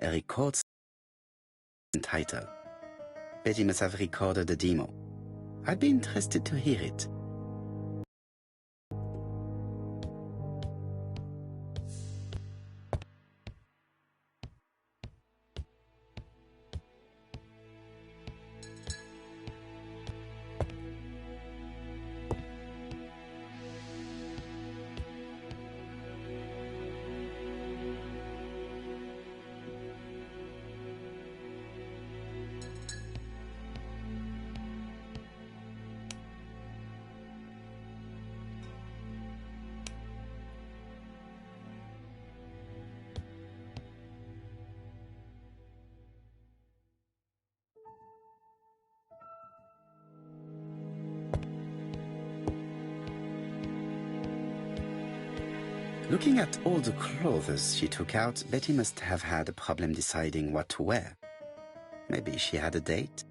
A records title. Betty must have recorded the demo. I'd be interested to hear it. Looking at all the clothes she took out, Betty must have had a problem deciding what to wear. Maybe she had a date?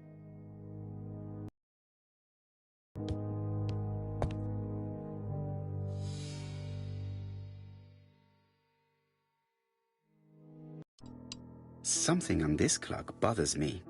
Something on this clock bothers me.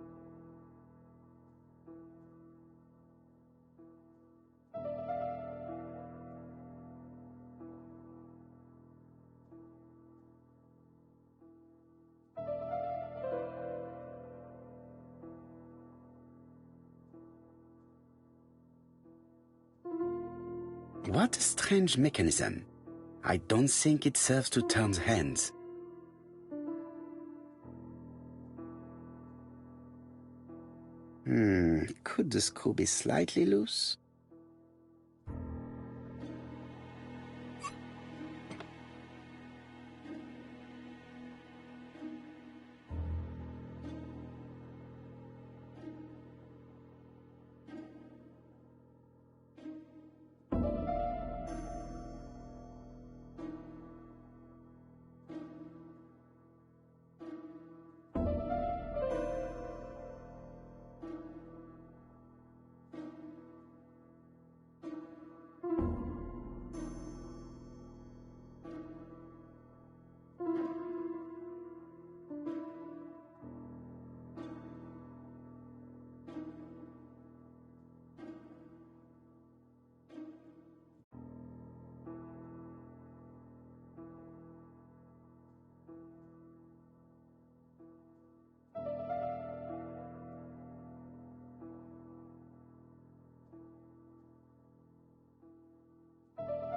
What a strange mechanism. I don't think it serves to turn hands. Could the screw be slightly loose?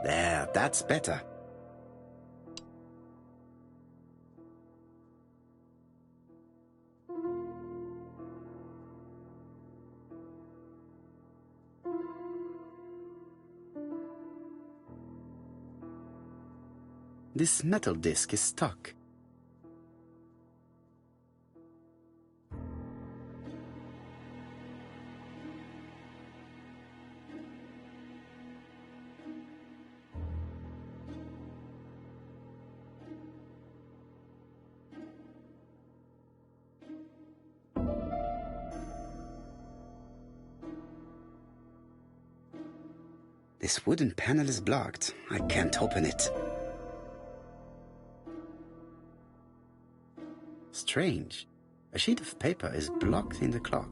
There, that's better. This metal disc is stuck. This wooden panel is blocked. I can't open it. Strange. A sheet of paper is blocked in the clock.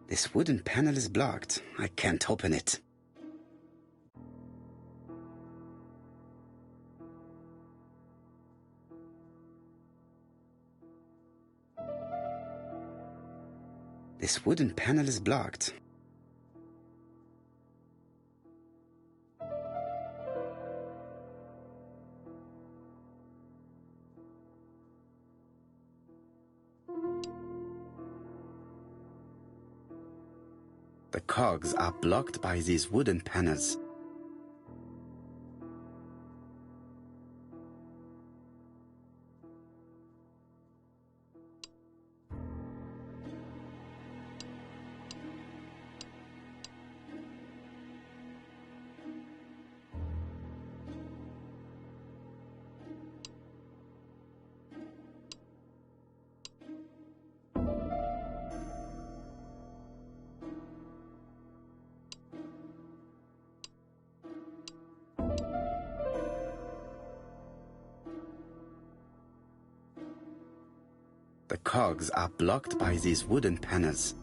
This wooden panel is blocked. I can't open it. This wooden panel is blocked. The cogs are blocked by these wooden panels. The cogs are blocked by these wooden panels.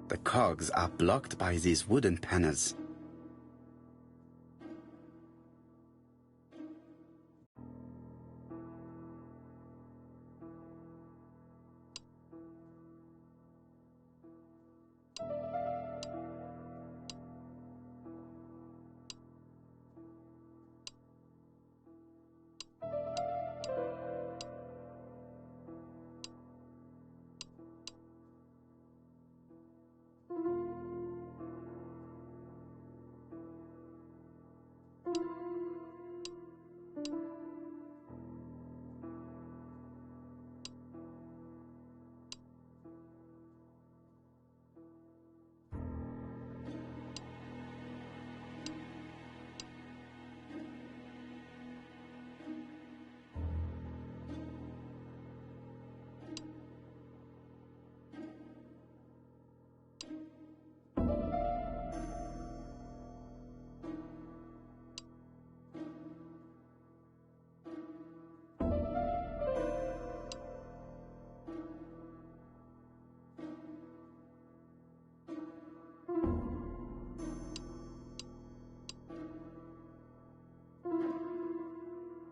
The cogs are blocked by these wooden panels.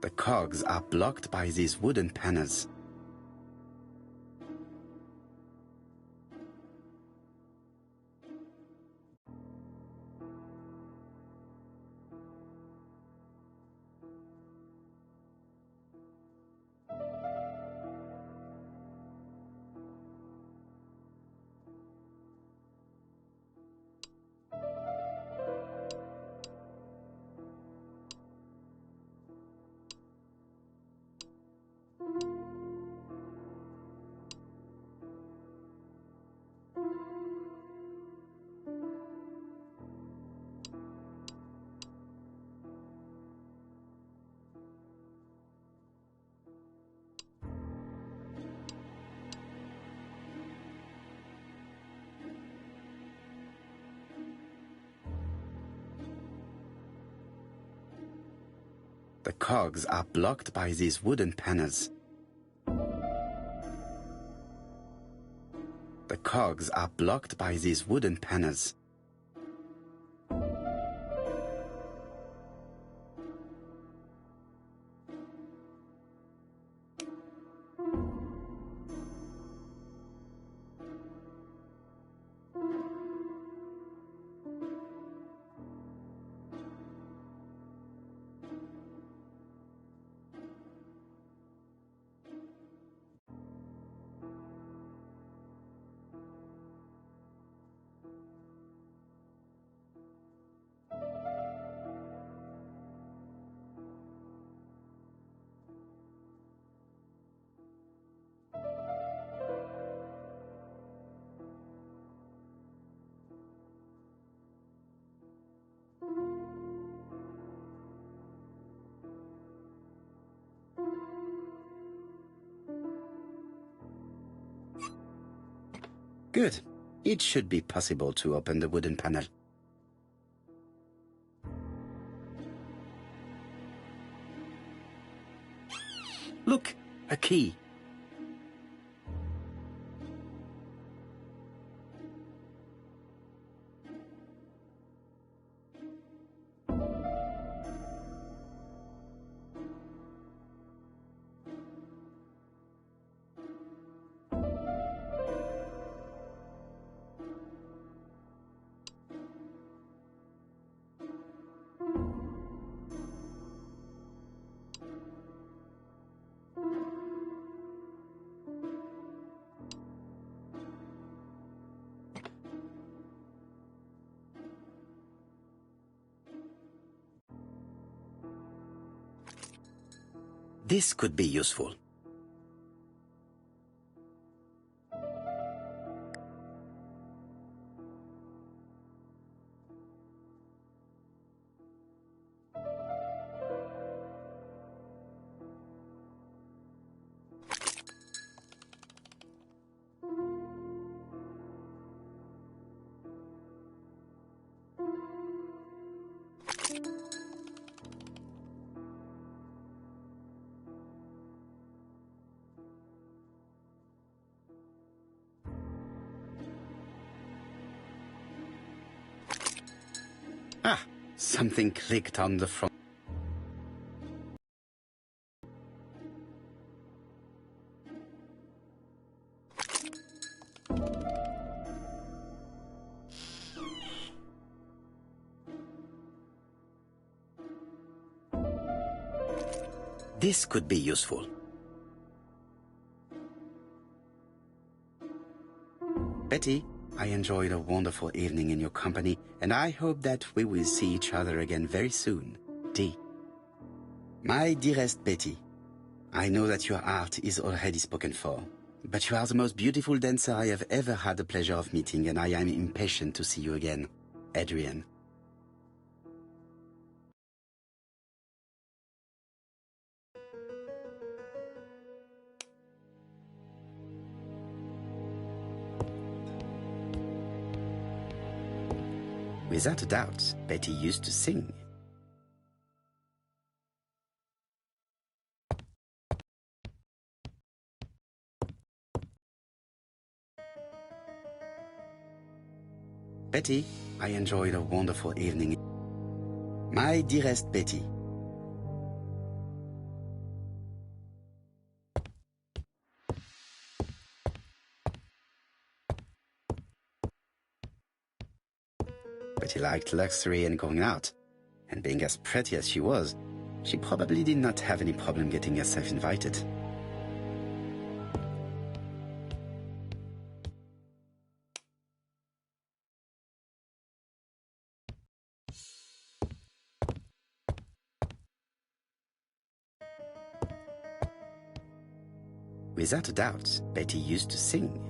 The cogs are blocked by these wooden panels. The cogs are blocked by these wooden panels. The cogs are blocked by these wooden panels. Good. It should be possible to open the wooden panel. Look, a key. This could be useful. Ah, something clicked on the front. This could be useful. Betty, I enjoyed a wonderful evening in your company, and I hope that we will see each other again very soon. D. My dearest Betty, I know that your art is already spoken for, but you are the most beautiful dancer I have ever had the pleasure of meeting, and I am impatient to see you again. Adrian. Without a doubt, Betty used to sing. Betty, I enjoyed a wonderful evening. My dearest Betty. Betty liked luxury and going out, and being as pretty as she was, she probably did not have any problem getting herself invited. Without a doubt, Betty used to sing.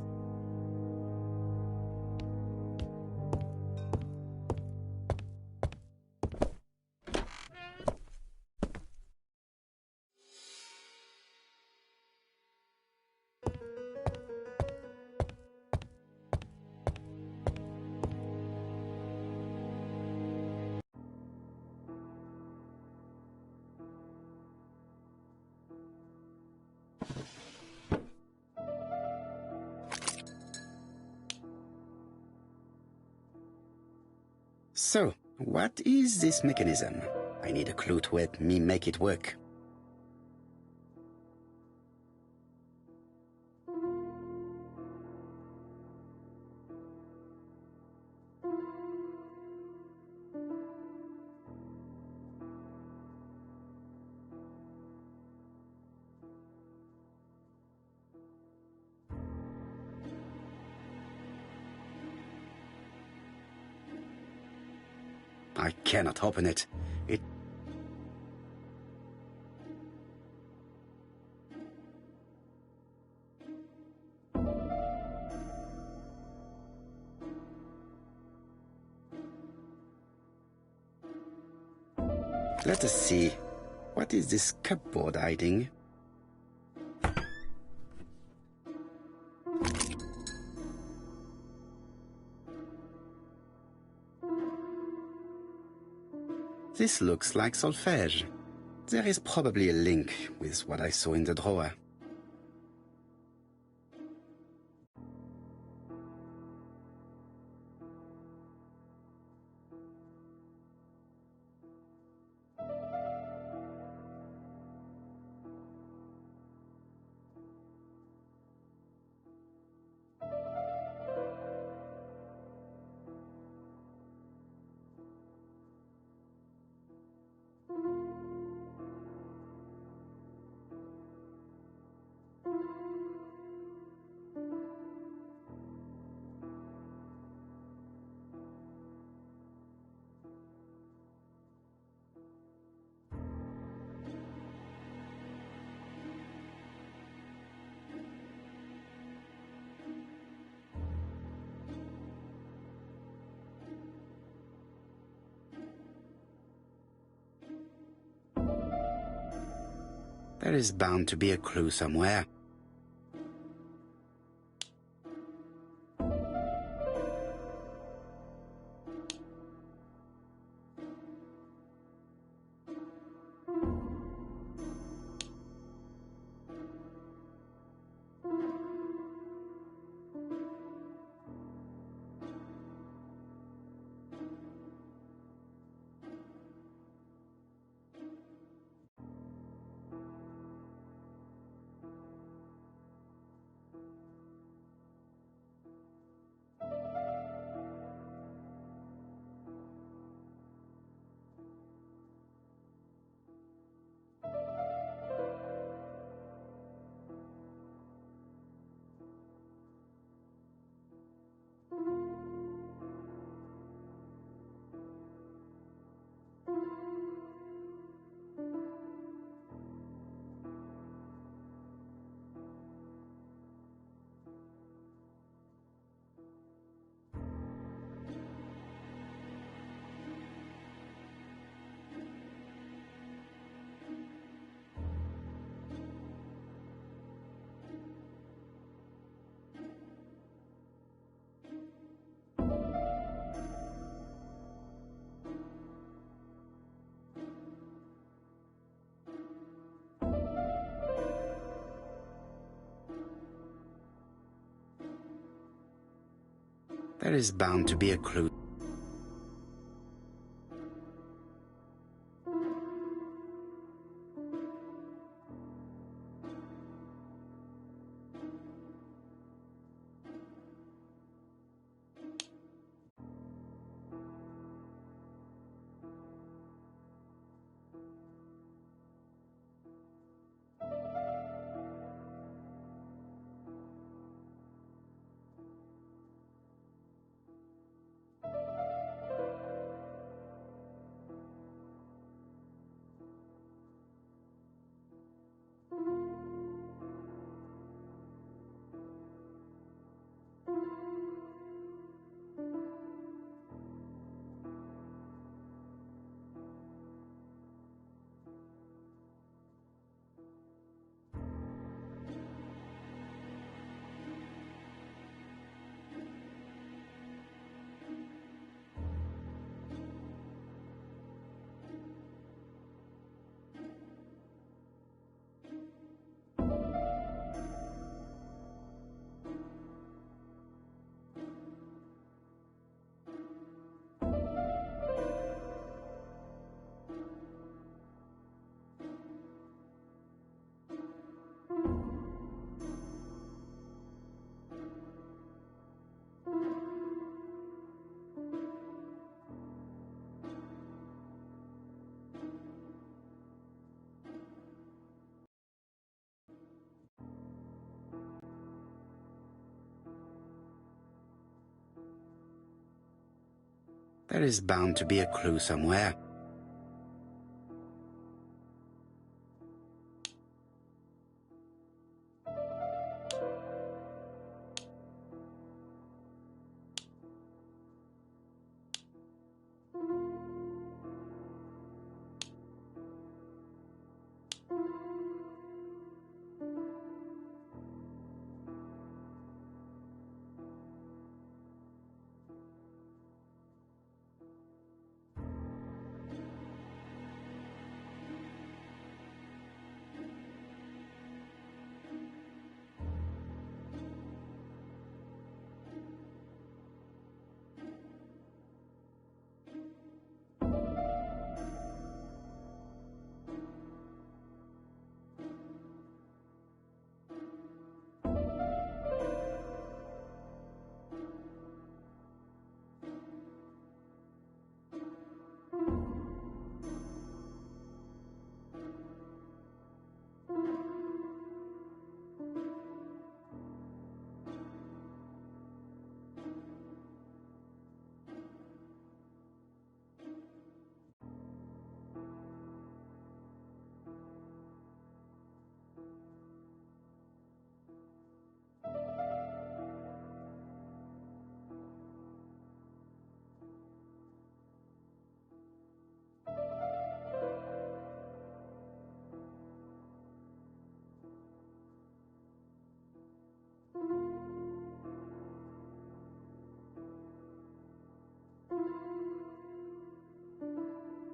So, what is this mechanism? I need a clue to help me make it work. I cannot open it. Let us see. What is this cupboard hiding? This looks like solfège. There is probably a link with what I saw in the drawer. There is bound to be a clue somewhere. There is bound to be a clue. There is bound to be a clue somewhere.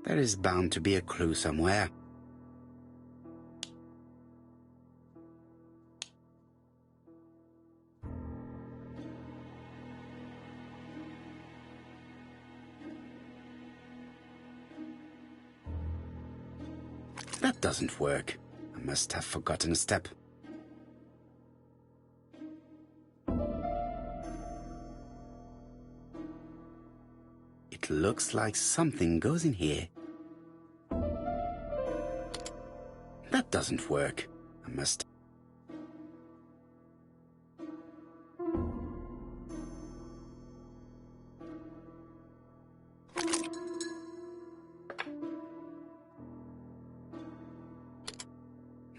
There is bound to be a clue somewhere. That doesn't work. I must have forgotten a step. It looks like something goes in here. That doesn't work. I must...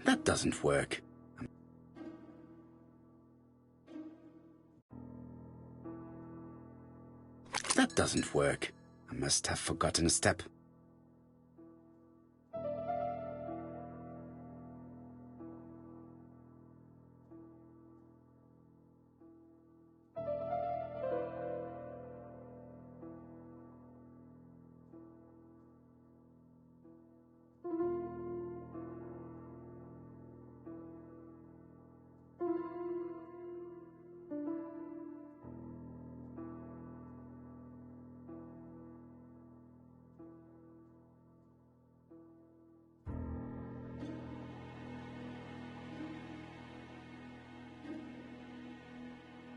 That doesn't work. That doesn't work. I must have forgotten a step.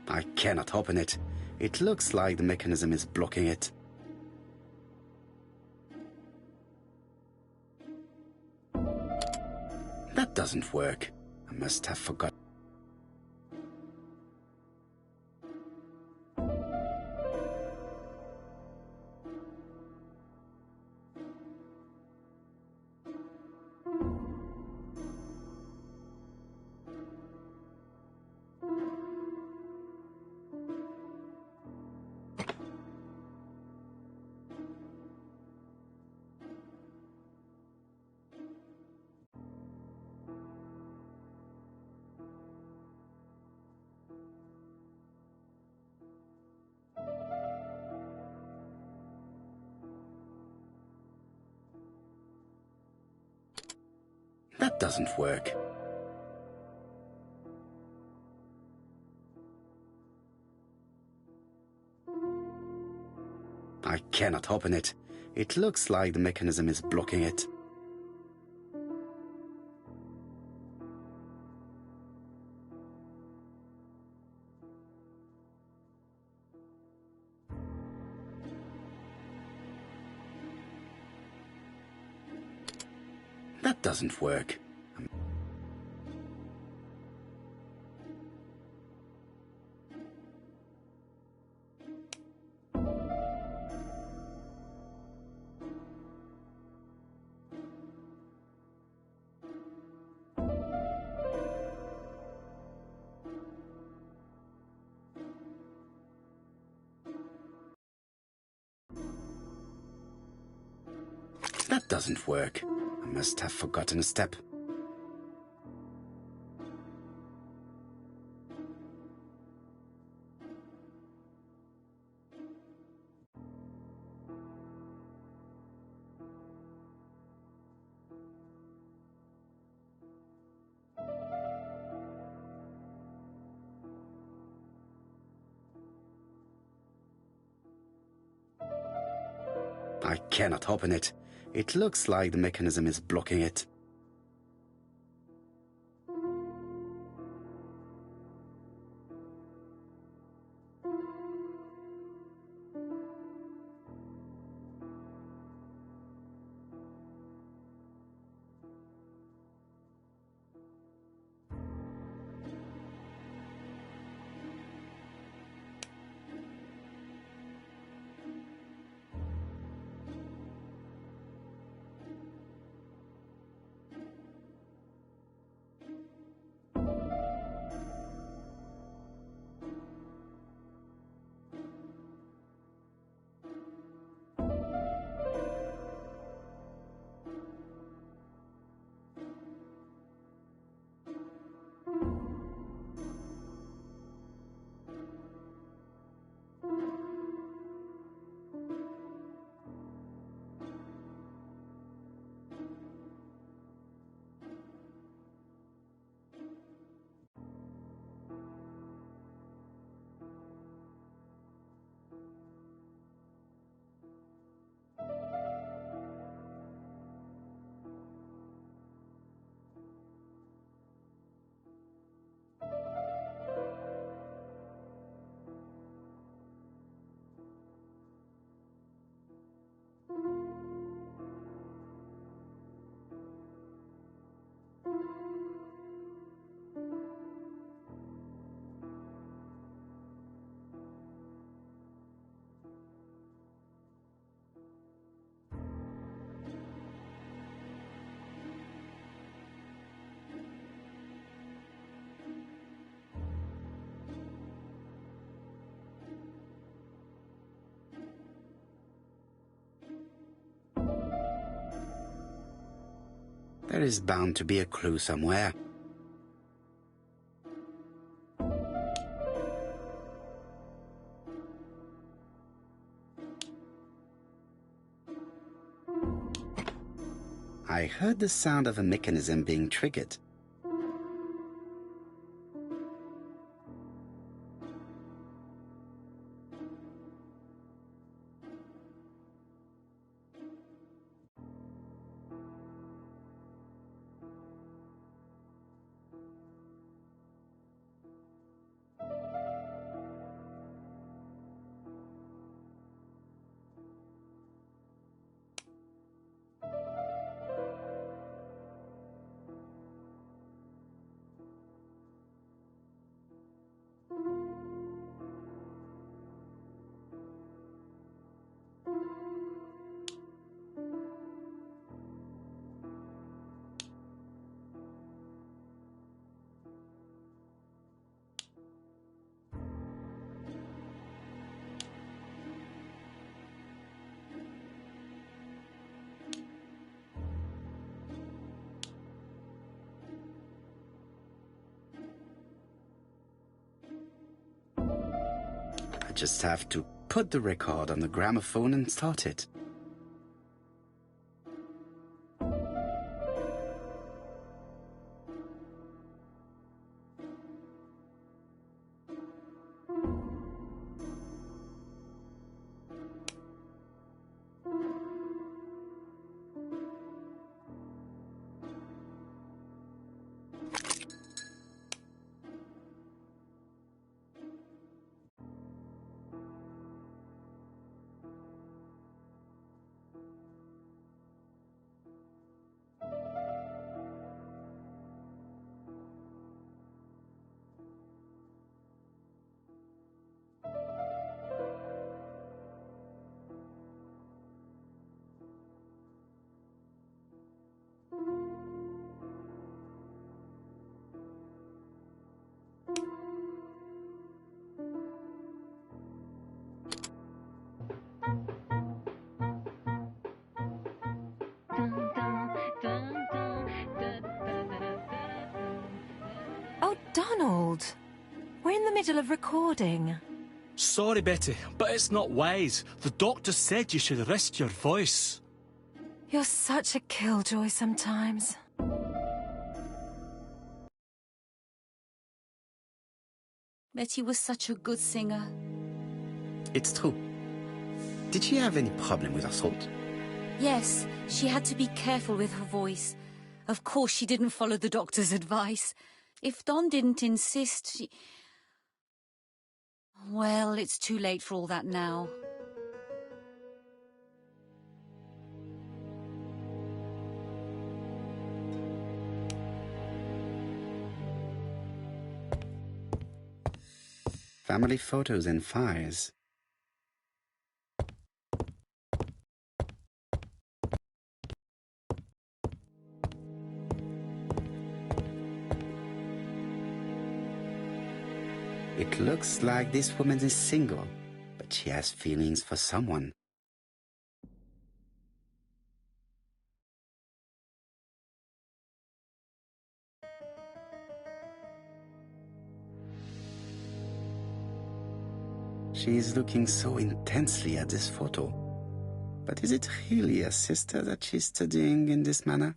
I cannot open it. It looks like the mechanism is blocking it. That doesn't work. I must have forgotten. That doesn't work. I cannot open it. It looks like the mechanism is blocking it. That doesn't work. That doesn't work. I must have forgotten a step. I cannot open it. It looks like the mechanism is blocking it. There is bound to be a clue somewhere. I heard the sound of a mechanism being triggered. I just have to put the record on the gramophone and start it. Oh, Donald! We're in the middle of recording. Sorry, Betty, but it's not wise. The doctor said you should rest your voice. You're such a killjoy sometimes. Betty was such a good singer. It's true. Did she have any problem with her throat? Yes, she had to be careful with her voice. Of course, she didn't follow the doctor's advice. If Don didn't insist, she... Well, it's too late for all that now. Family photos and files. It looks like this woman is single, but she has feelings for someone. She is looking so intensely at this photo. But is it really a sister that she's studying in this manner?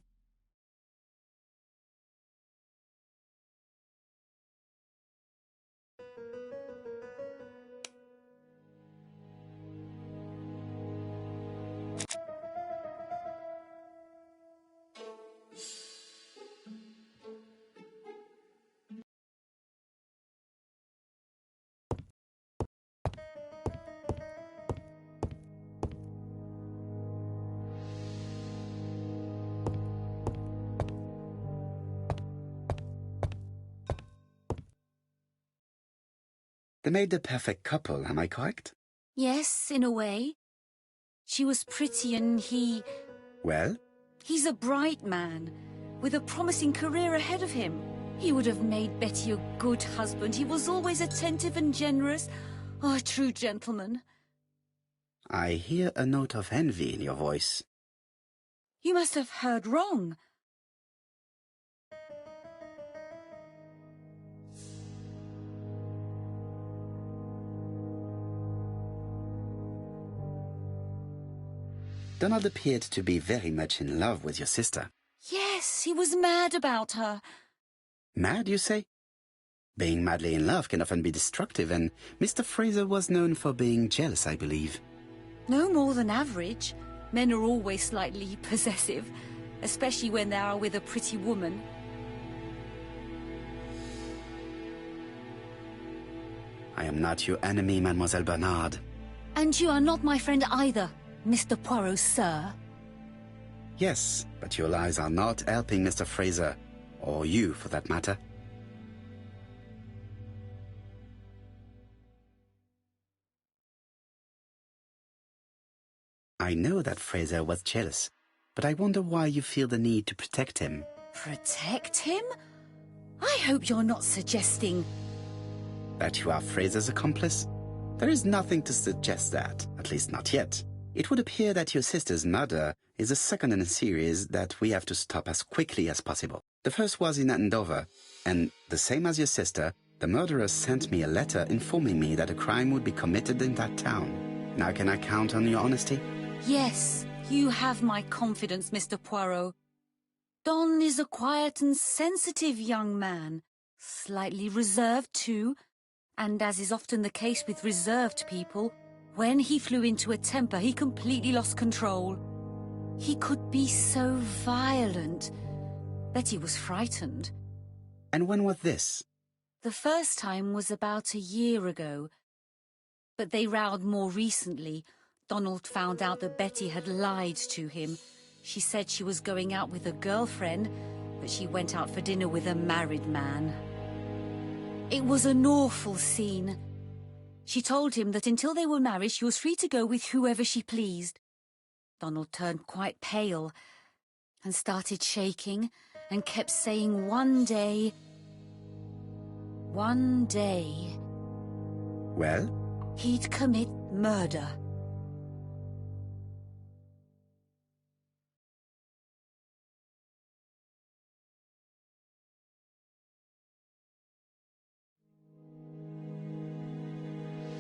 They made the perfect couple, am I correct? Yes, in a way. She was pretty and he... Well? He's a bright man, with a promising career ahead of him. He would have made Betty a good husband. He was always attentive and generous. Oh, a true gentleman. I hear a note of envy in your voice. You must have heard wrong. Donald appeared to be very much in love with your sister. Yes, he was mad about her. Mad, you say? Being madly in love can often be destructive, and Mr. Fraser was known for being jealous, I believe. No more than average. Men are always slightly possessive, especially when they are with a pretty woman. I am not your enemy, Mademoiselle Bernard. And you are not my friend either, Mr. Poirot, sir. Yes, but your lies are not helping Mr. Fraser, or you for that matter. I know that Fraser was jealous, but I wonder why you feel the need to protect him. Protect him? I hope you're not suggesting... That you are Fraser's accomplice? There is nothing to suggest that, at least not yet. It would appear that your sister's murder is the second in a series that we have to stop as quickly as possible. The first was in Andover, and the same as your sister, the murderer sent me a letter informing me that a crime would be committed in that town. Now can I count on your honesty? Yes, you have my confidence, Mr. Poirot. Don is a quiet and sensitive young man, slightly reserved too, and as is often the case with reserved people, when he flew into a temper, he completely lost control. He could be so violent. Betty was frightened. And when was this? The first time was about a year ago. But they rowed more recently. Donald found out that Betty had lied to him. She said she was going out with a girlfriend, but she went out for dinner with a married man. It was an awful scene. She told him that until they were married, she was free to go with whoever she pleased. Donald turned quite pale and started shaking and kept saying one day... Well? He'd commit murder.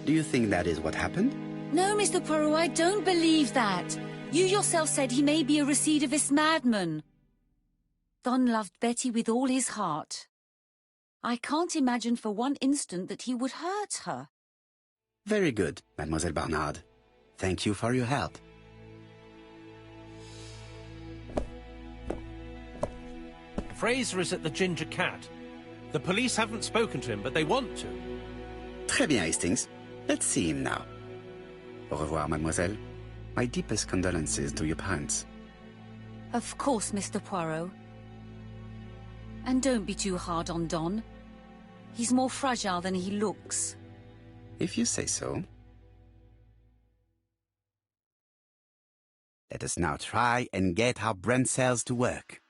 Do you think that is what happened? No, Mr. Poirot, I don't believe that. You yourself said he may be a recidivist madman. Don loved Betty with all his heart. I can't imagine for one instant that he would hurt her. Very good, Mademoiselle Bernard. Thank you for your help. Fraser is at the Ginger Cat. The police haven't spoken to him, but they want to. Très bien, Hastings. Let's see him now. Au revoir, mademoiselle. My deepest condolences to your parents. Of course, Mr. Poirot. And don't be too hard on Don. He's more fragile than he looks. If you say so. Let us now try and get our brain cells to work.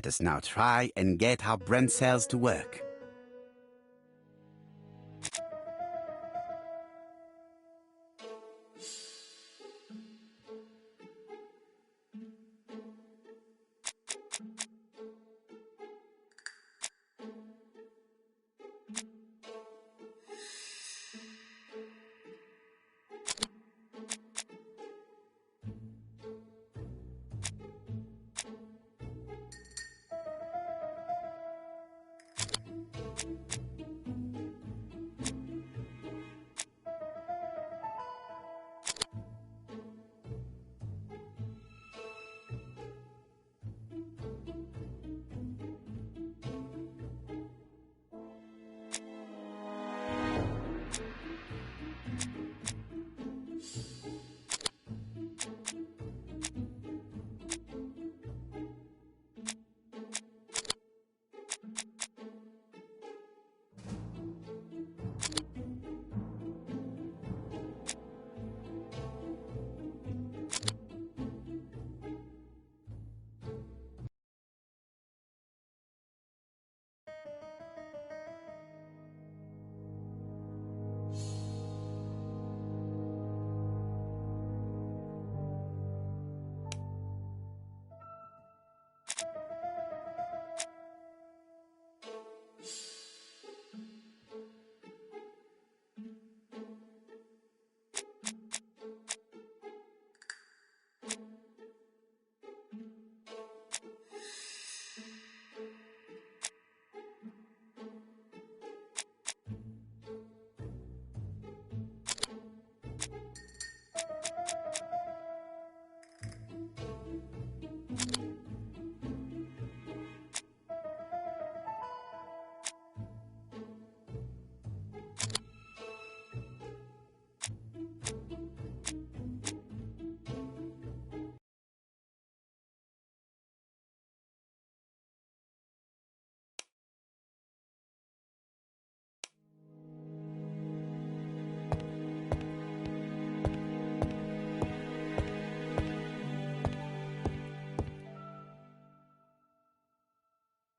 Let us now try and get our brain cells to work.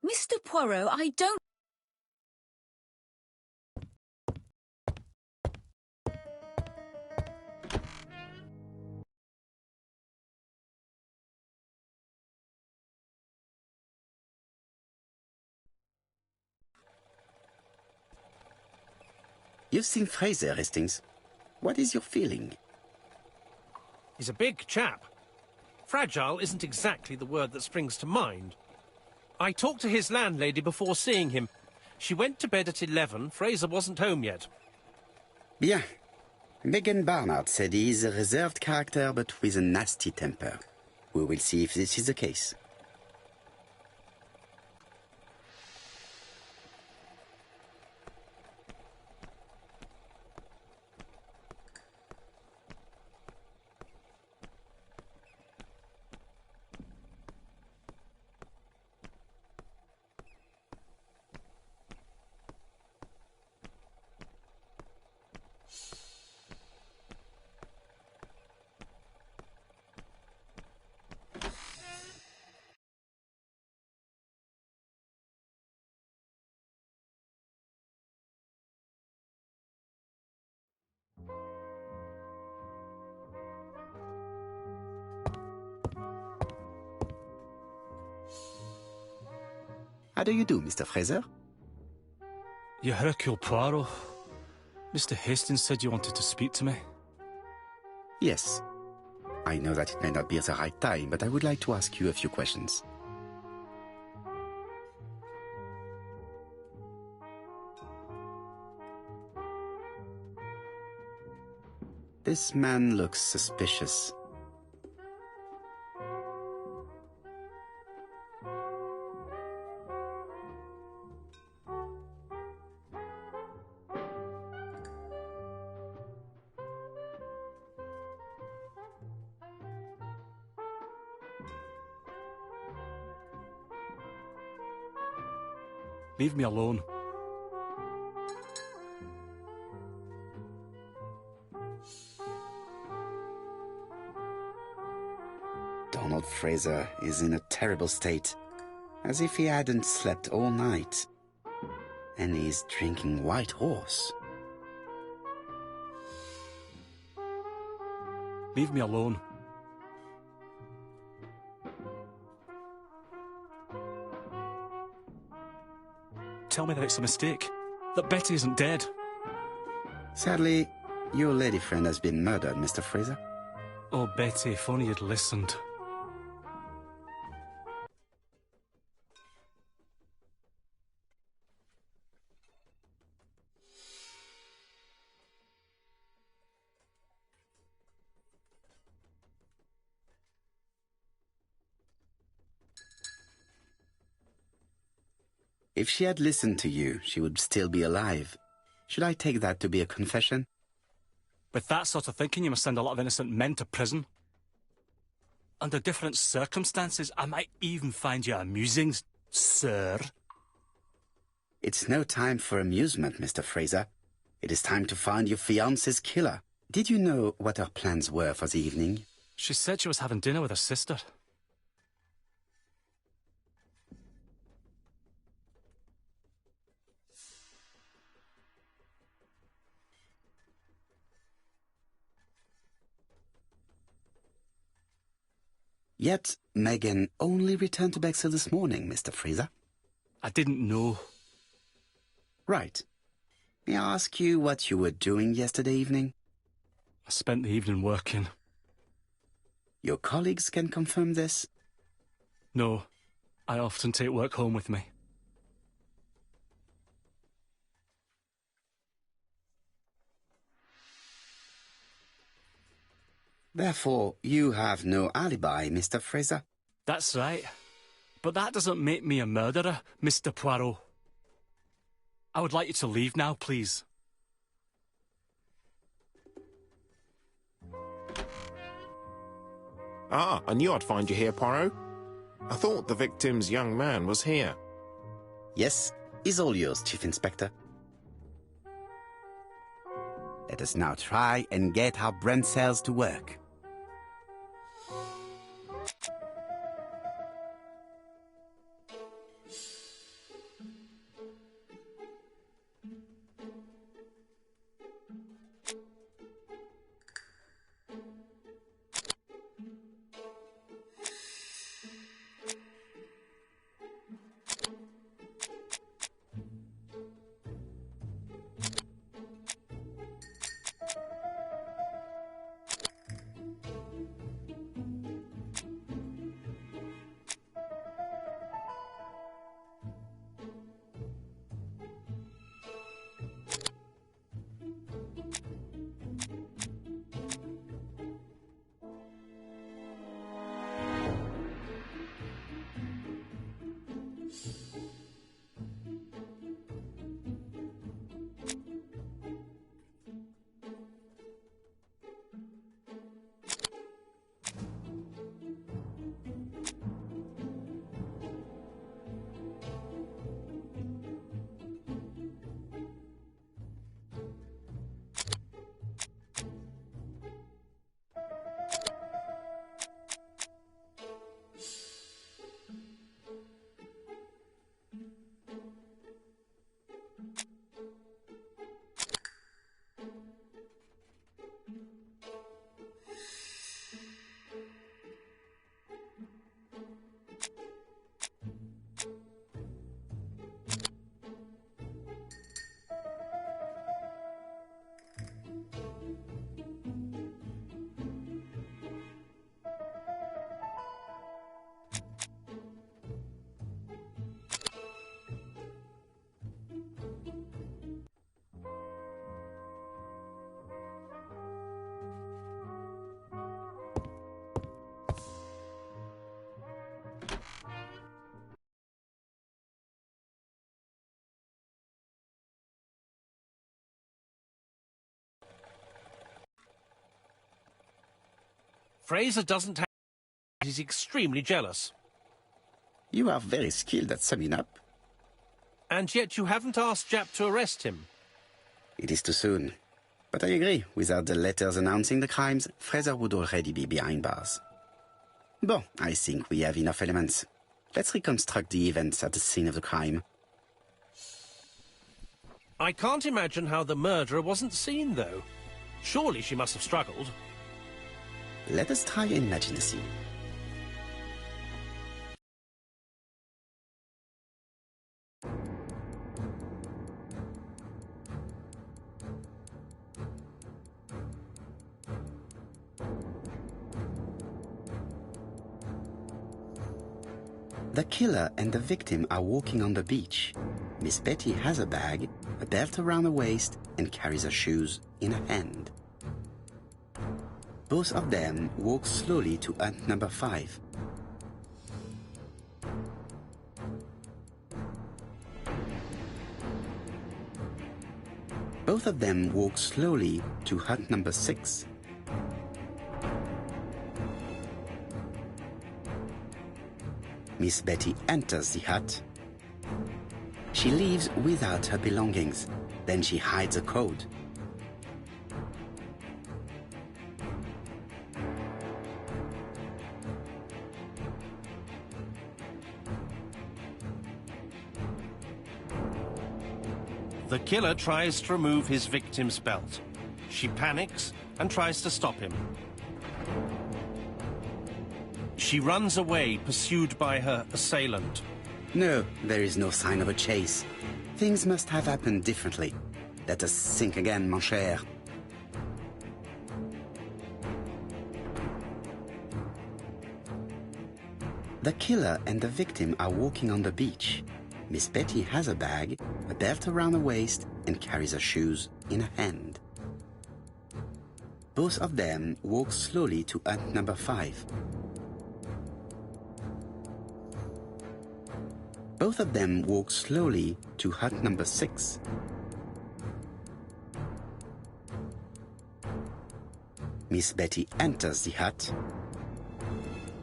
Mr. Poirot, I don't... You've seen Fraser, Hastings. What is your feeling? He's a big chap. Fragile isn't exactly the word that springs to mind. I talked to his landlady before seeing him. She went to bed at 11. Fraser wasn't home yet. Bien. Megan Barnard said he is a reserved character but with a nasty temper. We will see if this is the case. How do you do, Mr. Fraser? You Hercule Poirot. Mr. Hastings said you wanted to speak to me. Yes. I know that it may not be the right time, but I would like to ask you a few questions. This man looks suspicious. Leave me alone. Donald Fraser is in a terrible state. as if he hadn't slept all night. And he's drinking white horse. Leave me alone. Tell me that it's a mistake. That Betty isn't dead. Sadly, your lady friend has been murdered, Mr. Fraser. Oh, Betty, if only you'd listened. If she had listened to you, she would still be alive. Should I take that to be a confession? With that sort of thinking, you must send a lot of innocent men to prison. Under different circumstances, I might even find you amusing, sir. It's no time for amusement, Mr. Fraser. It is time to find your fiancé's killer. Did you know what her plans were for the evening? She said she was having dinner with her sister. Yet, Megan only returned to Bexhill this morning, Mr. Fraser. I didn't know. Right. May I ask you what you were doing yesterday evening? I spent the evening working. Your colleagues can confirm this? No, I often take work home with me. Therefore, you have no alibi, Mr. Fraser. That's right. But that doesn't make me a murderer, Mr. Poirot. I would like you to leave now, please. Ah, I knew I'd find you here, Poirot. I thought the victim's young man was here. Yes, is all yours, Chief Inspector. Let us now try and get our brain cells to work. Fraser doesn't have... He's extremely jealous. You are very skilled at summing up. And yet you haven't asked Japp to arrest him. It is too soon. But I agree, without the letters announcing the crimes, Fraser would already be behind bars. Bon, I think we have enough elements. Let's reconstruct the events at the scene of the crime. I can't imagine how the murderer wasn't seen, though. Surely she must have struggled. Let us try and imagine the scene. The killer and the victim are walking on the beach. Miss Betty has a bag, a belt around her waist, and carries her shoes in her hand. Both of them walk slowly to hut number 5. Both of them walk slowly to hut number 6. Miss Betty enters the hut. She leaves without her belongings. Then she hides a code. The killer tries to remove his victim's belt. She panics and tries to stop him. She runs away, pursued by her assailant. No, there is no sign of a chase. Things must have happened differently. Let us think again, mon cher. The killer and the victim are walking on the beach. Miss Betty has a bag, a belt around her waist, and carries her shoes in her hand. Both of them walk slowly to hut number 5. Both of them walk slowly to hut number 6. Miss Betty enters the hut.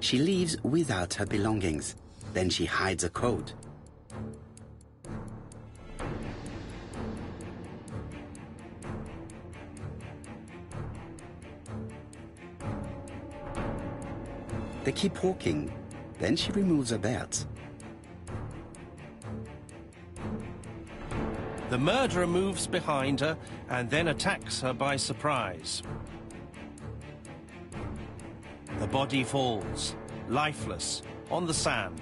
She leaves without her belongings. Then she hides a code. They keep walking. Then she removes her belt. The murderer moves behind her and then attacks her by surprise. The body falls, lifeless, on the sand.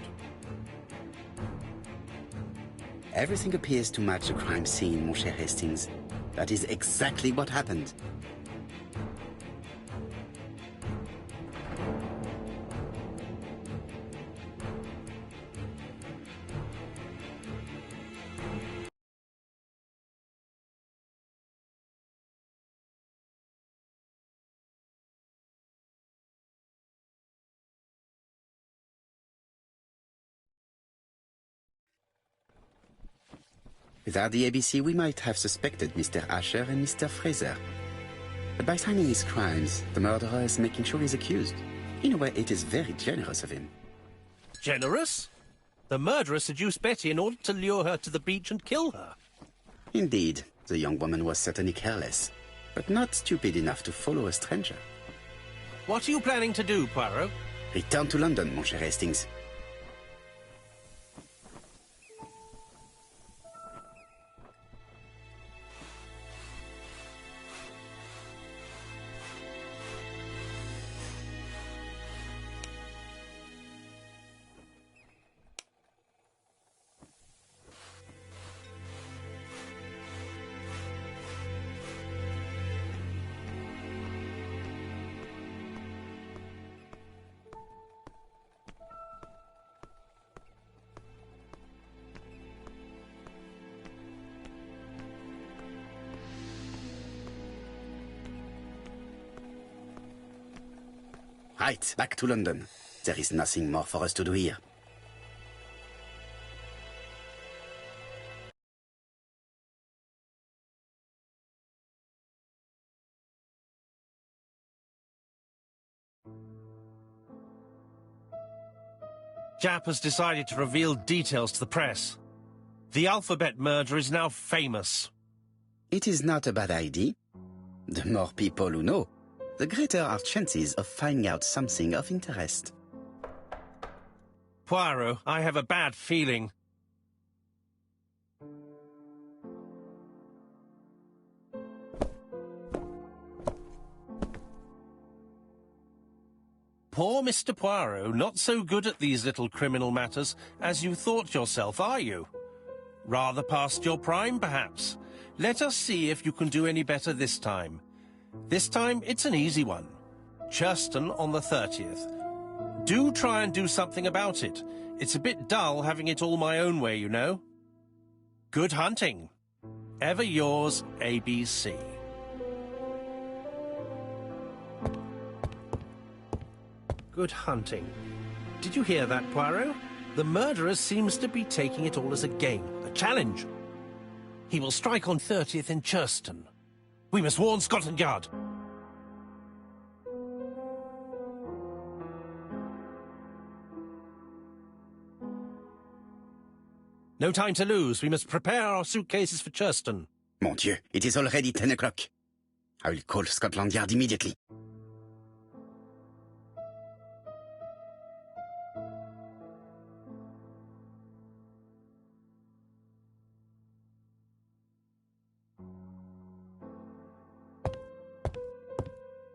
Everything appears to match the crime scene, mon cher Hastings. That is exactly what happened. Without the ABC, we might have suspected Mr. Asher and Mr. Fraser. But by signing his crimes, the murderer is making sure he's accused. In a way, it is very generous of him. Generous? The murderer seduced Betty in order to lure her to the beach and kill her. Indeed, the young woman was certainly careless, but not stupid enough to follow a stranger. What are you planning to do, Poirot? Return to London, mon cher Hastings. Right, back to London. There is nothing more for us to do here. Japp has decided to reveal details to the press. The alphabet murder is now famous. It is not a bad idea. The more people who know, the greater our chances of finding out something of interest. Poirot, I have a bad feeling. Poor Mr. Poirot, not so good at these little criminal matters as you thought yourself, are you? Rather past your prime, perhaps. Let us see if you can do any better this time. This time, it's an easy one. Churston on the 30th. Do try and do something about it. It's a bit dull having it all my own way, you know. Good hunting. Ever yours, ABC. Good hunting. Did you hear that, Poirot? The murderer seems to be taking it all as a game, a challenge. He will strike on 30th in Churston. We must warn Scotland Yard. No time to lose. We must prepare our suitcases for Churston. Mon Dieu, it is already 10 o'clock. I will call Scotland Yard immediately.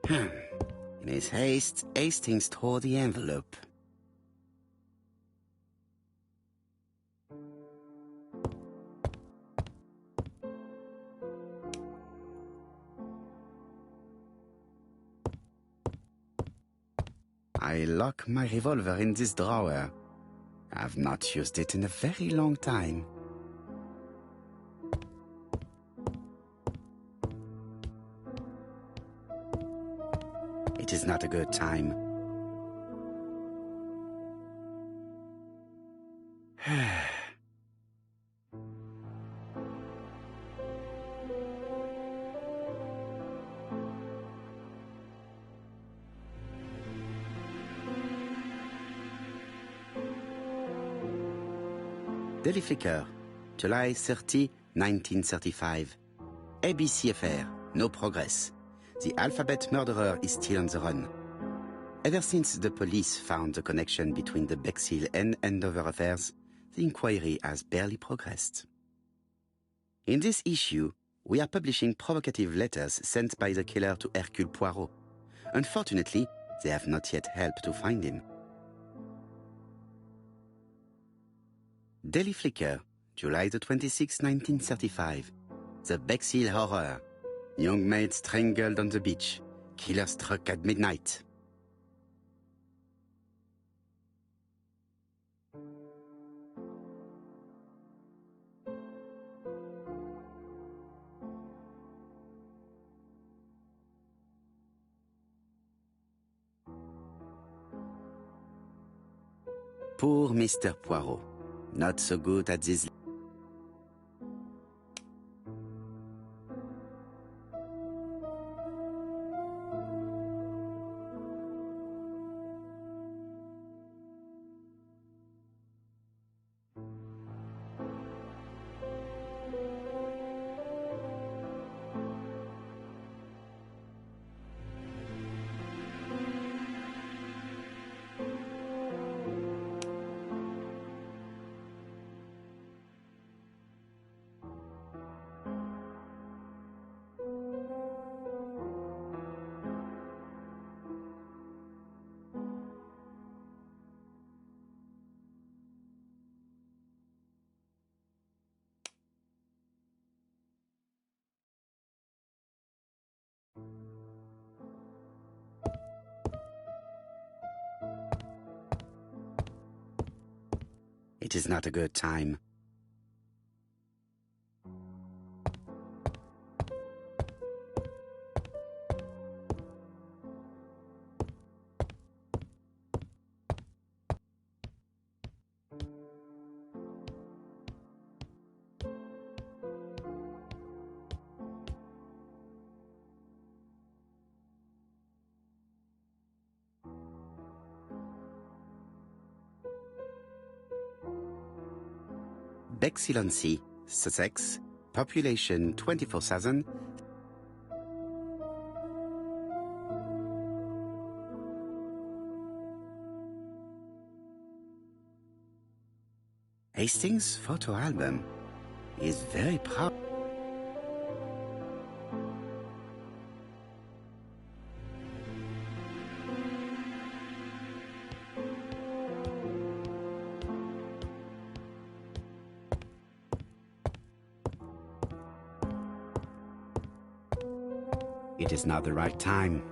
In his haste, Hastings tore the envelope. I lock my revolver in this drawer. I've not used it in a very long time. It is not a good time. Daily Flicker, July 30, 1935. ABC affair, no progress. The alphabet murderer is still on the run. Ever since the police found the connection between the Bexhill and Andover affairs, the inquiry has barely progressed. In this issue, we are publishing provocative letters sent by the killer to Hercule Poirot. Unfortunately, they have not yet helped to find him. Daily Flicker, July the 26th, 1935. The Bexhill Horror. Young maid strangled on the beach. Killer struck at midnight. Poor Mr. Poirot. Not so good at this. It is not a good time. Bexhill-on-Sea, Sussex, population 24,000. Hastings' photo album is very proud. It is not the right time.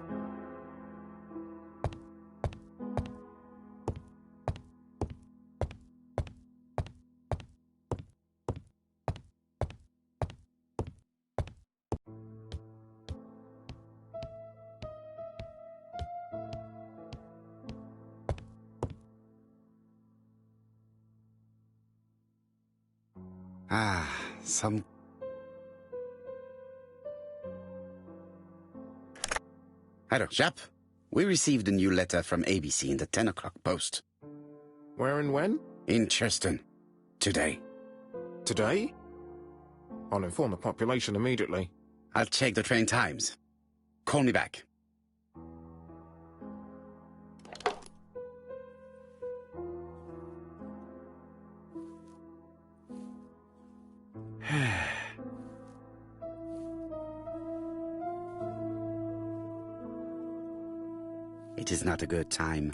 Some... Hello, chap. We received a new letter from ABC in the 10 o'clock post. Where and when? In Cheston. Today. Today? I'll inform the population immediately. I'll check the train times. Call me back. It is not a good time.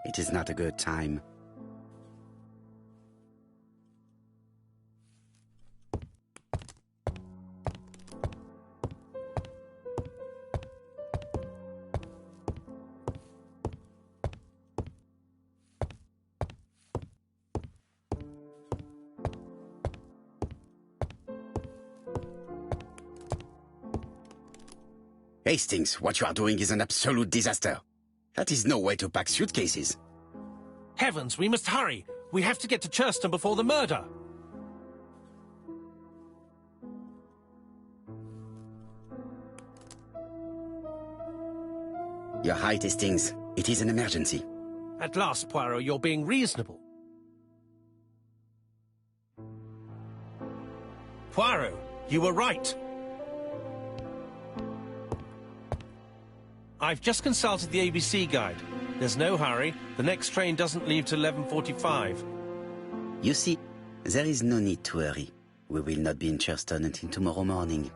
It is not a good time. Hastings, what you are doing is an absolute disaster. That is no way to pack suitcases. Heavens, we must hurry. We have to get to Churston before the murder. Your height, Hastings. It is an emergency. At last, Poirot, you're being reasonable. Poirot, you were right. I've just consulted the ABC guide. There's no hurry. The next train doesn't leave till 11:45. You see, there is no need to hurry. We will not be in Churston until tomorrow morning,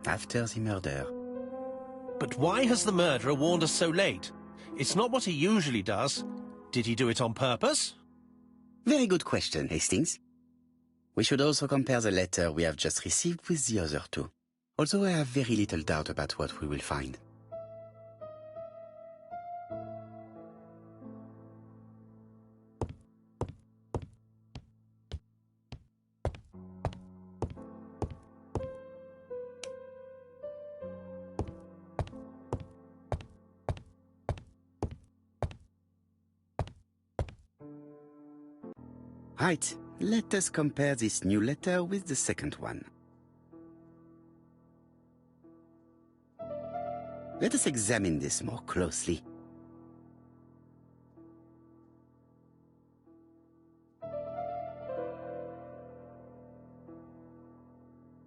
after the murder. But why has the murderer warned us so late? It's not what he usually does. Did he do it on purpose? Very good question, Hastings. We should also compare the letter we have just received with the other two, although I have very little doubt about what we will find. Right, let us compare this new letter with the second one. Let us examine this more closely.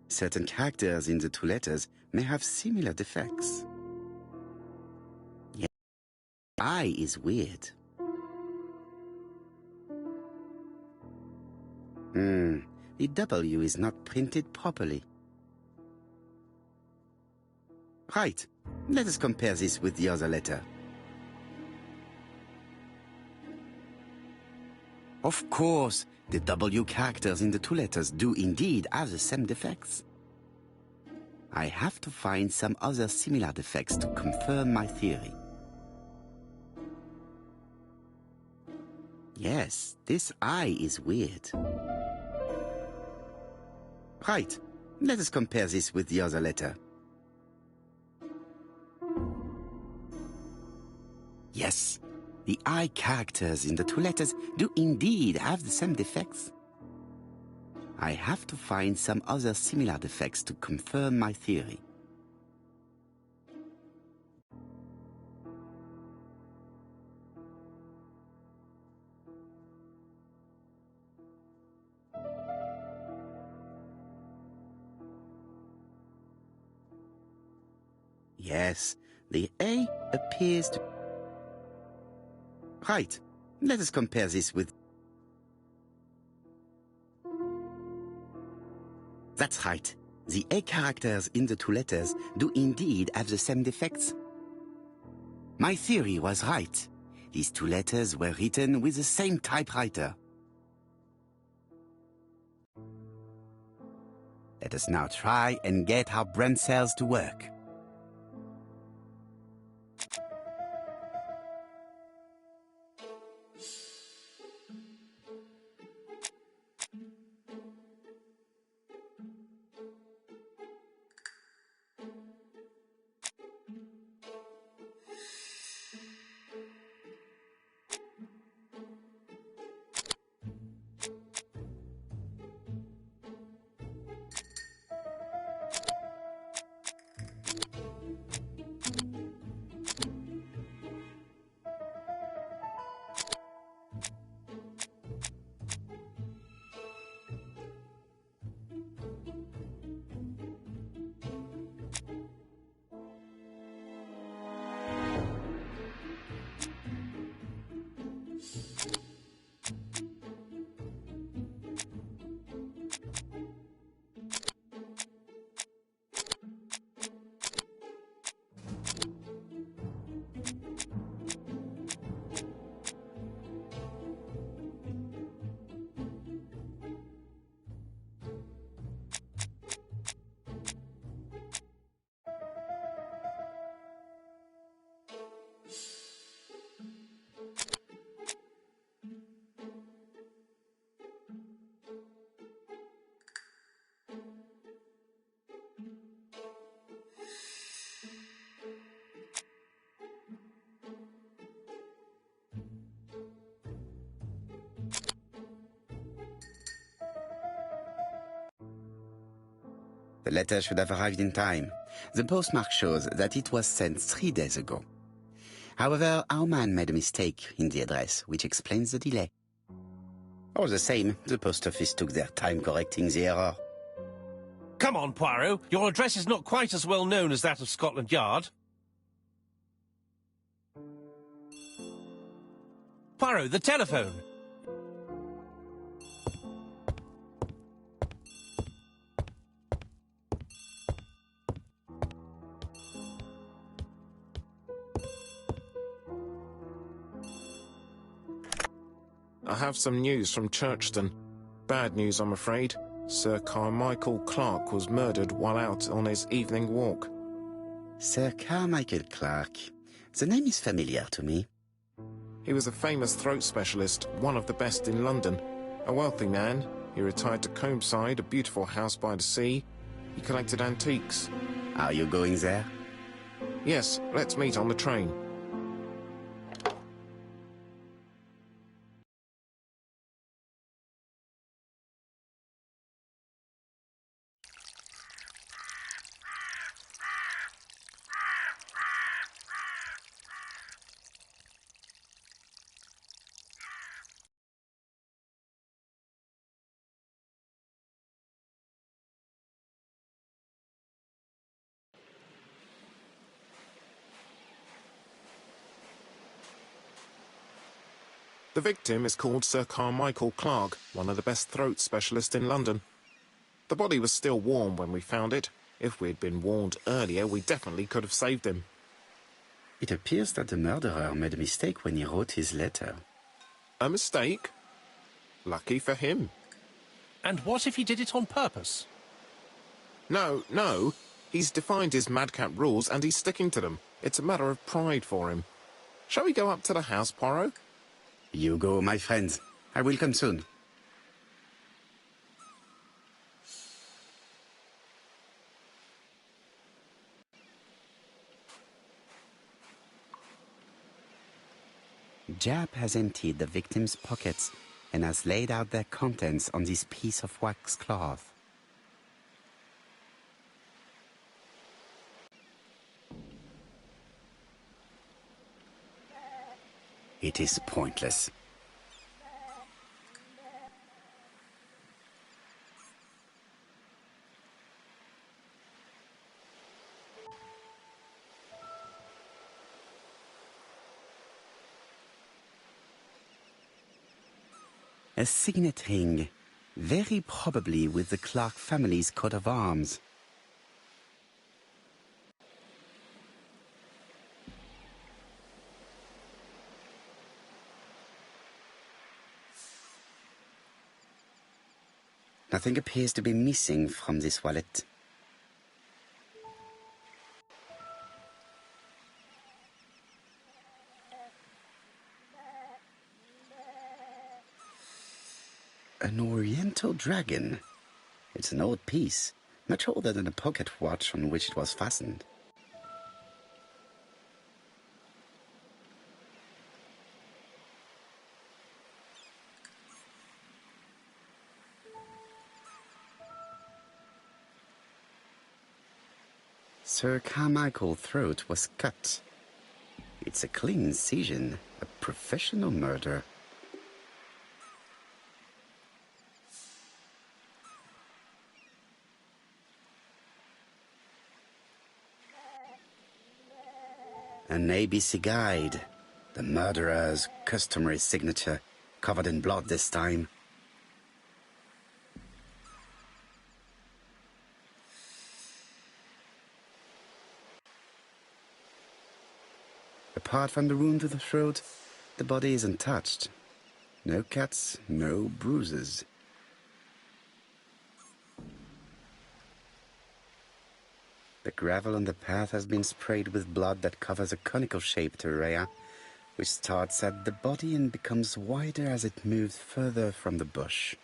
Certain characters in the two letters may have similar defects. Yes, I is weird. The W is not printed properly. Right, let us compare this with the other letter. Of course, the W characters in the two letters do indeed have the same defects. I have to find some other similar defects to confirm my theory. Yes, this I is weird. Right, Let us compare this with the other letter. Yes, the I characters in the two letters do indeed have the same defects. I have to find some other similar defects to confirm my theory. Yes, the A appears to... Right. Let us compare this with... That's right. The A characters in the two letters do indeed have the same defects. My theory was right. These two letters were written with the same typewriter. Let us now try and get our brain cells to work. The letter should have arrived in time. The postmark shows that it was sent 3 days ago. However, our man made a mistake in the address, which explains the delay. All the same, the post office took their time correcting the error. Come on, Poirot. Your address is not quite as well known as that of Scotland Yard. Poirot, the telephone. I have some news from Churchton. Bad news, I'm afraid. Sir Carmichael Clark was murdered while out on his evening walk. Sir Carmichael Clark. The name is familiar to me. He was a famous throat specialist, one of the best in London. A wealthy man, he retired to Combside, a beautiful house by the sea. He collected antiques. Are you going there? Yes, let's meet on the train. The victim is called Sir Carmichael Clark, one of the best throat specialists in London. The body was still warm when we found it. If we'd been warned earlier, we definitely could have saved him. It appears that the murderer made a mistake when he wrote his letter. A mistake? Lucky for him. And what if he did it on purpose? No. He's defined his madcap rules and he's sticking to them. It's a matter of pride for him. Shall we go up to the house, Poirot? You go, my friends. I will come soon. Jap has emptied the victim's pockets and has laid out their contents on this piece of wax cloth. It is pointless. A signet ring, very probably with the Clark family's coat of arms. Nothing appears to be missing from this wallet. An oriental dragon. It's an old piece, much older than the pocket watch on which it was fastened. Sir Carmichael's throat was cut. It's a clean incision, a professional murder. An ABC guide. The murderer's customary signature, covered in blood this time. Apart from the wound to the throat, the body is untouched. No cuts, no bruises. The gravel on the path has been sprayed with blood that covers a conical-shaped area, which starts at the body and becomes wider as it moves further from the bush.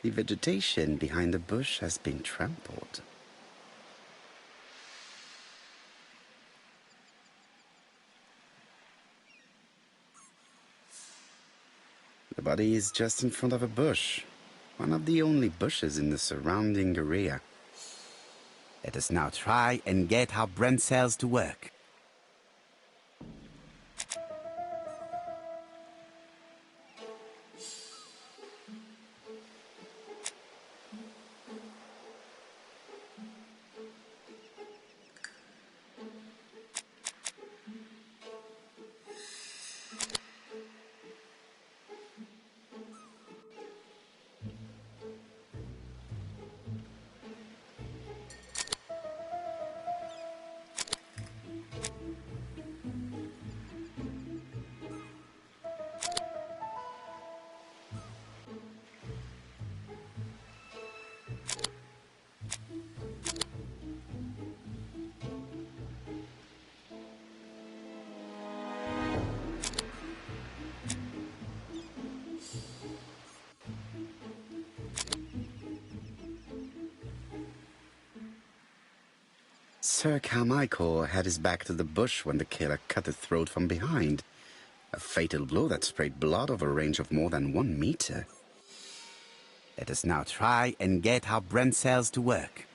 The vegetation behind the bush has been trampled. The body is just in front of a bush, one of the only bushes in the surrounding area. Let us now try and get our brain cells to work. Sir Carmichael had his back to the bush when the killer cut his throat from behind. A fatal blow that sprayed blood over a range of more than 1 meter. Let us now try and get our brain cells to work.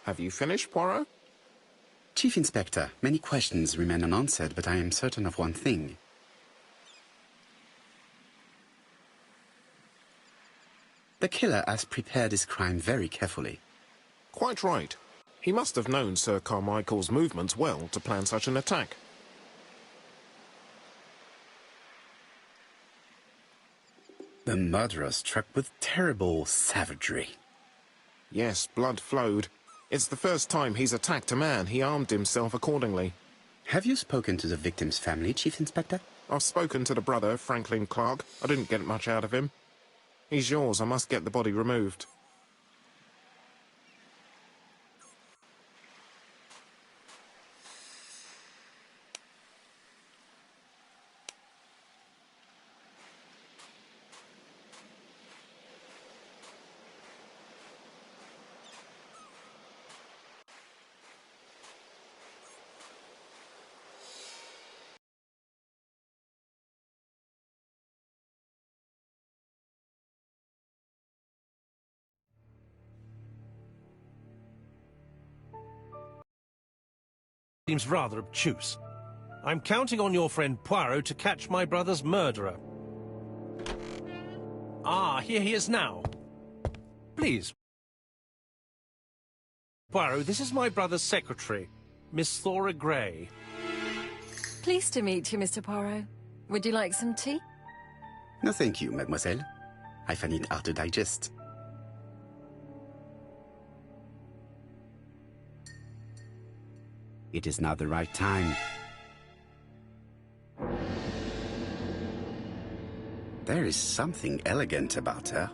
Have you finished, Poirot? Chief Inspector, many questions remain unanswered, but I am certain of one thing. The killer has prepared his crime very carefully. Quite right. He must have known Sir Carmichael's movements well to plan such an attack. The murderer struck with terrible savagery. Yes, blood flowed. It's the first time he's attacked a man. He armed himself accordingly. Have you spoken to the victim's family, Chief Inspector? I've spoken to the brother, Franklin Clark. I didn't get much out of him. He's yours. I must get the body removed. Seems rather obtuse. I'm counting on your friend Poirot to catch my brother's murderer. Ah, here he is now. Please. Poirot, this is my brother's secretary, Miss Thora Gray. Pleased to meet you, Mr. Poirot. Would you like some tea? No, thank you, mademoiselle. I find it hard to digest. It is not the right time. There is something elegant about her.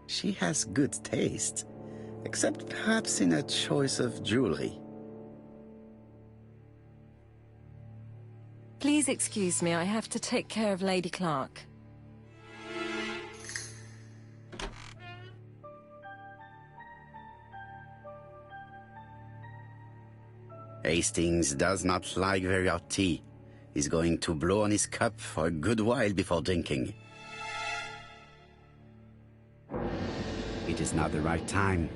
She has good taste, except perhaps in her choice of jewelry. Please excuse me, I have to take care of Lady Clark. Hastings does not like very hot tea. He's going to blow on his cup for a good while before drinking. It is not the right time.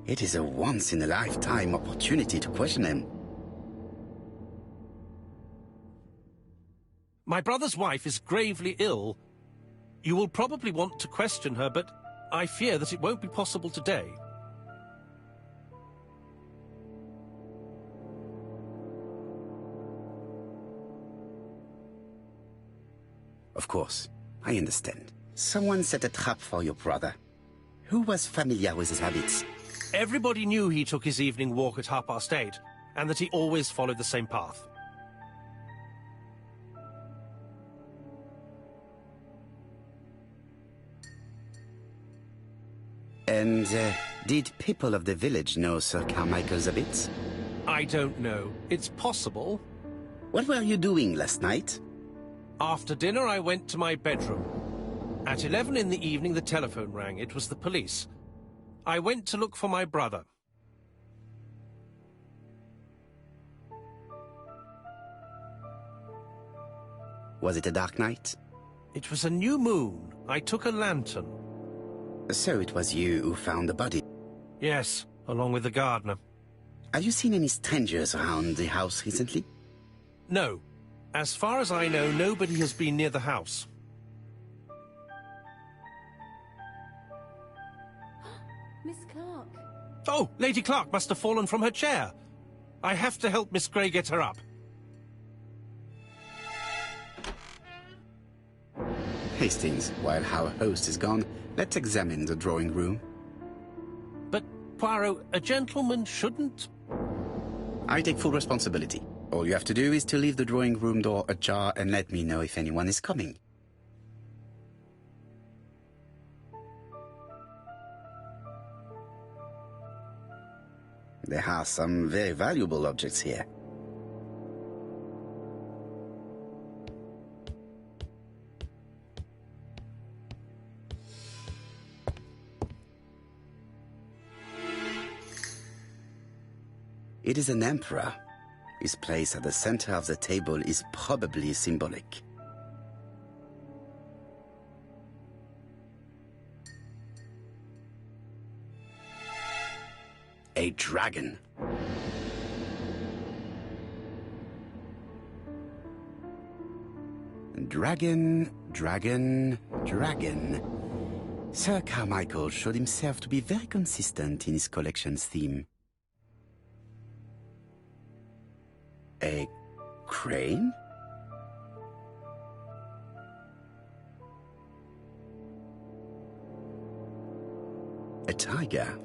It is a once-in-a-lifetime opportunity to question him. My brother's wife is gravely ill. You will probably want to question her, but I fear that it won't be possible today. Of course, I understand. Someone set a trap for your brother. Who was familiar with his habits? Everybody knew he took his evening walk at 8:30, and that he always followed the same path. And did people of the village know Sir Carmichael's habits? I don't know. It's possible. What were you doing last night? After dinner, I went to my bedroom. At 11 in the evening, the telephone rang. It was the police. I went to look for my brother. Was it a dark night? It was a new moon. I took a lantern. So it was you who found the body? Yes, along with the gardener. Have you seen any strangers around the house recently? No. As far as I know, nobody has been near the house. Miss Clark. Oh, Lady Clark must have fallen from her chair. I have to help Miss Gray get her up. Hastings, while our host is gone, let's examine the drawing room. But, Poirot, a gentleman shouldn't... I take full responsibility. All you have to do is to leave the drawing room door ajar and let me know if anyone is coming. There are some very valuable objects here. It is an emperor. His place at the center of the table is probably symbolic. A dragon. Dragon, dragon, dragon. Sir Carmichael showed himself to be very consistent in his collection's theme. A crane? A tiger?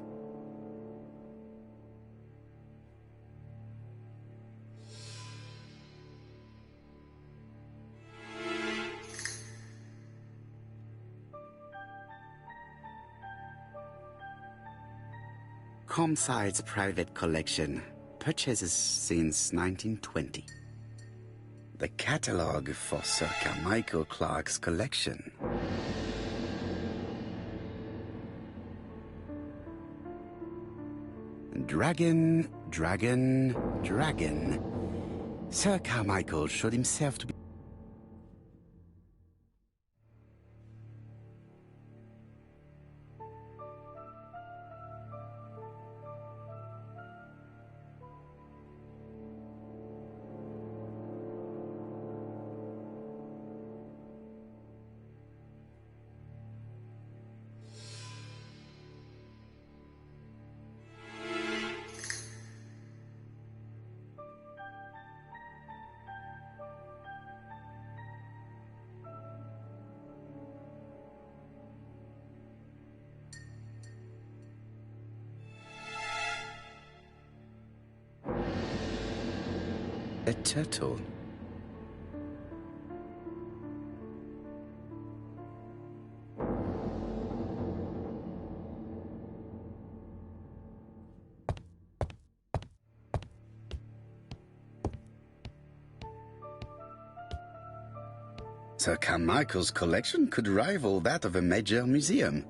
Comside's private collection, purchases since 1920. The catalogue for Sir Carmichael Clark's collection. Dragon, dragon, dragon. Sir Carmichael showed himself to be... A turtle. Sir Carmichael's collection could rival that of a major museum.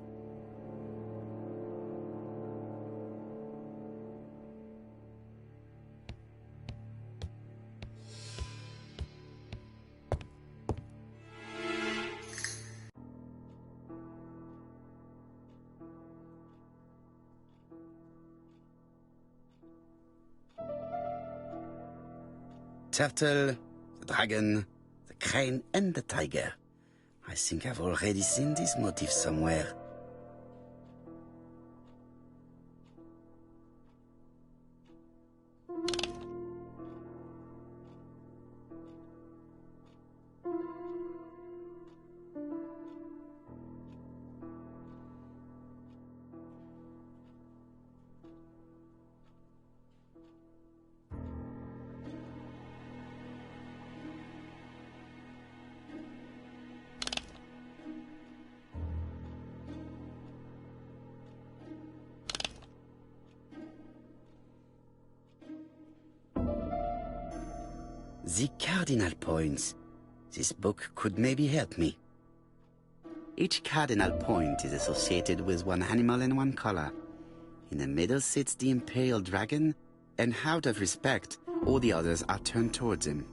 Turtle, the dragon, the crane and the tiger. I think I've already seen this motif somewhere. The cardinal points. This book could maybe help me. Each cardinal point is associated with one animal and one color. In the middle sits the imperial dragon, and out of respect, all the others are turned towards him.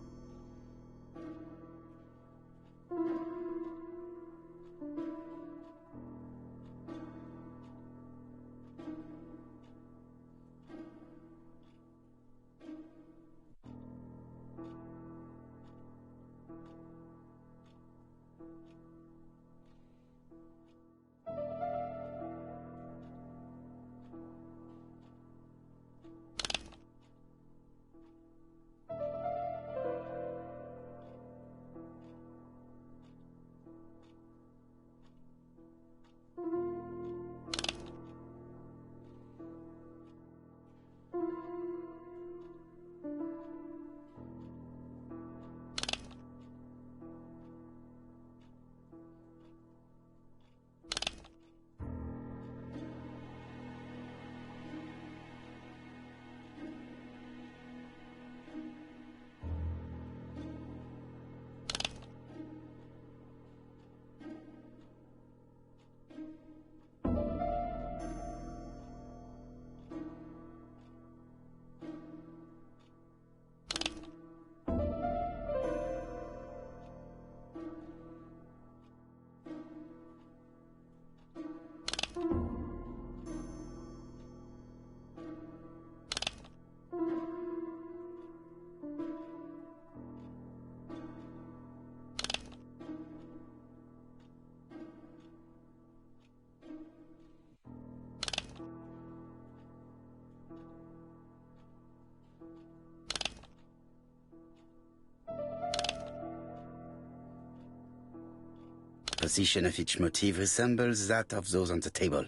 position of each motif resembles that of those on the table.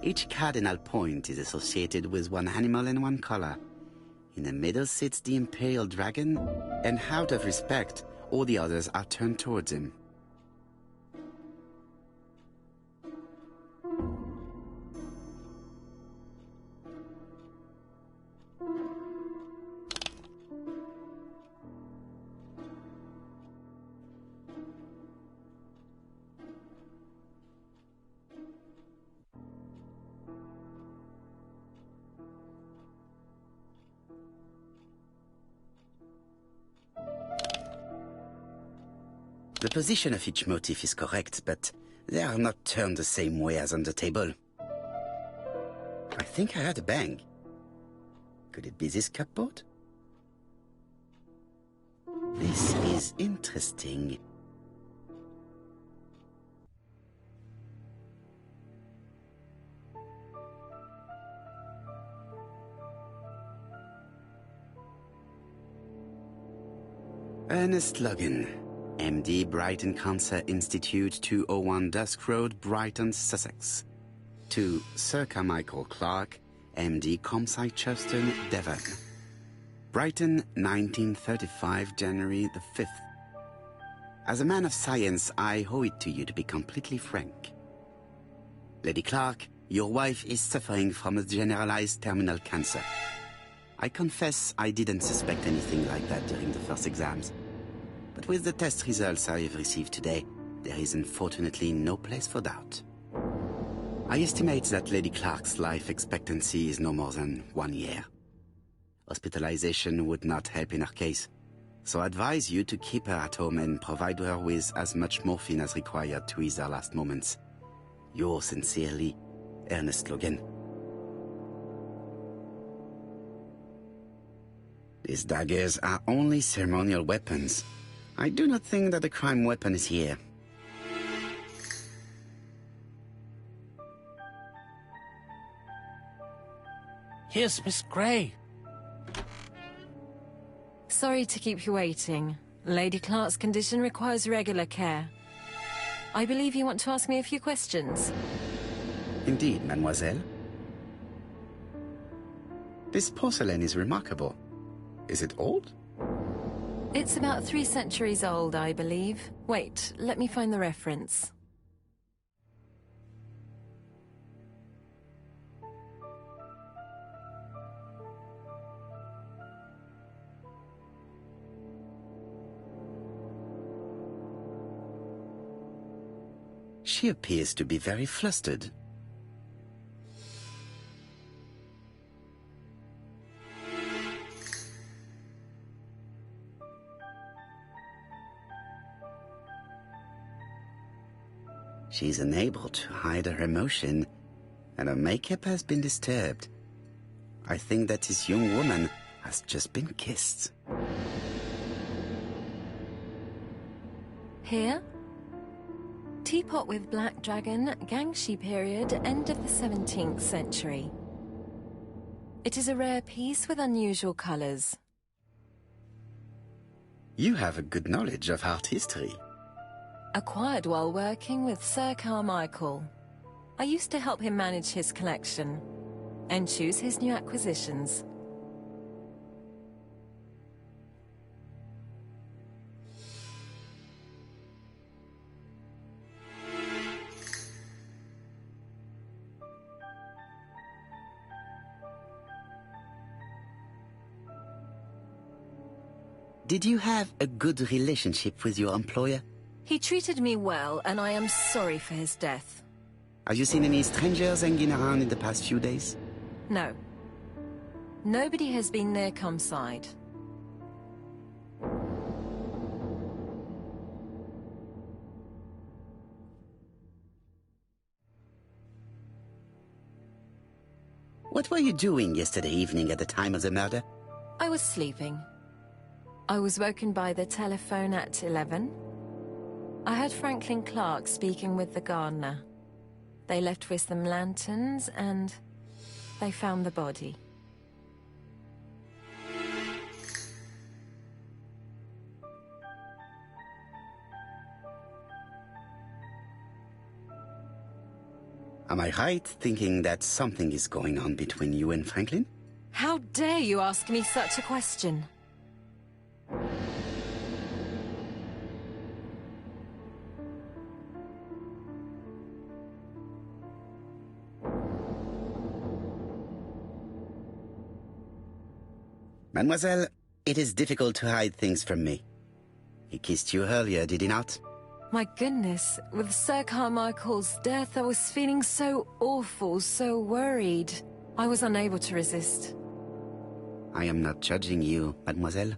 Each cardinal point is associated with one animal and one color. In the middle sits the imperial dragon, and out of respect, all the others are turned towards him. The position of each motif is correct, but they are not turned the same way as on the table. I think I heard a bang. Could it be this cupboard? This is interesting. Ernest Logan, MD, Brighton Cancer Institute, 201 Dusk Road, Brighton, Sussex. To Sir Carmichael Clark, MD, Comside Churchton, Devon. Brighton, 1935, January the 5th. As a man of science, I owe it to you to be completely frank. Lady Clark, your wife is suffering from a generalized terminal cancer. I confess I didn't suspect anything like that during the first exams. But with the test results I have received today, there is unfortunately no place for doubt. I estimate that Lady Clark's life expectancy is no more than 1 year. Hospitalization would not help in her case, so I advise you to keep her at home and provide her with as much morphine as required to ease her last moments. Yours sincerely, Ernest Logan. These daggers are only ceremonial weapons. I do not think that the crime weapon is here. Here's Miss Grey. Sorry to keep you waiting. Lady Clark's condition requires regular care. I believe you want to ask me a few questions. Indeed, mademoiselle. This porcelain is remarkable. Is it old? It's about 3 centuries old, I believe. Wait, let me find the reference. She appears to be very flustered. She's unable to hide her emotion, and her makeup has been disturbed. I think that this young woman has just been kissed. Here? Teapot with black dragon, Gangxi period, end of the 17th century. It is a rare piece with unusual colors. You have a good knowledge of art history. Acquired while working with Sir Carmichael. I used to help him manage his collection and choose his new acquisitions. Did you have a good relationship with your employer? He treated me well, and I am sorry for his death. Have you seen any strangers hanging around in the past few days? No. Nobody has been near Comside. What were you doing yesterday evening at the time of the murder? I was sleeping. I was woken by the telephone at 11. I heard Franklin Clark speaking with the gardener. They left with some lanterns and they found the body. Am I right thinking that something is going on between you and Franklin? How dare you ask me such a question? Mademoiselle, it is difficult to hide things from me. He kissed you earlier, did he not? My goodness, with Sir Carmichael's death, I was feeling so awful, so worried. I was unable to resist. I am not judging you, mademoiselle.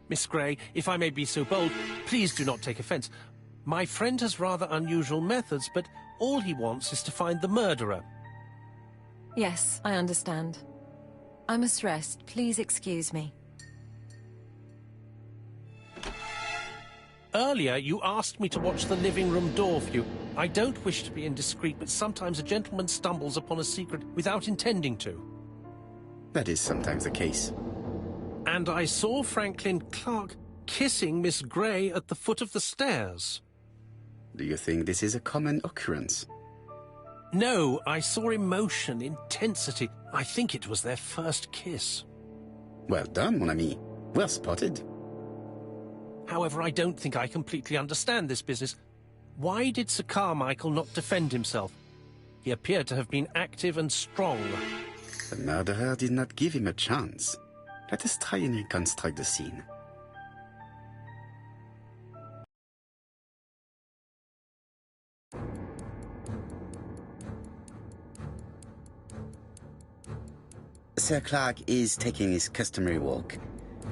Miss Grey, if I may be so bold, please do not take offence. My friend has rather unusual methods, but all he wants is to find the murderer. Yes, I understand. I must rest. Please excuse me. Earlier, you asked me to watch the living room door for you. I don't wish to be indiscreet, but sometimes a gentleman stumbles upon a secret without intending to. That is sometimes the case. And I saw Franklin Clark kissing Miss Grey at the foot of the stairs. Do you think this is a common occurrence? No, I saw emotion, intensity. I think it was their first kiss. Well done, mon ami. Well spotted. However, I don't think I completely understand this business. Why did Sir Carmichael not defend himself? He appeared to have been active and strong. The murderer did not give him a chance. Let us try and reconstruct the scene. Sir Clark is taking his customary walk.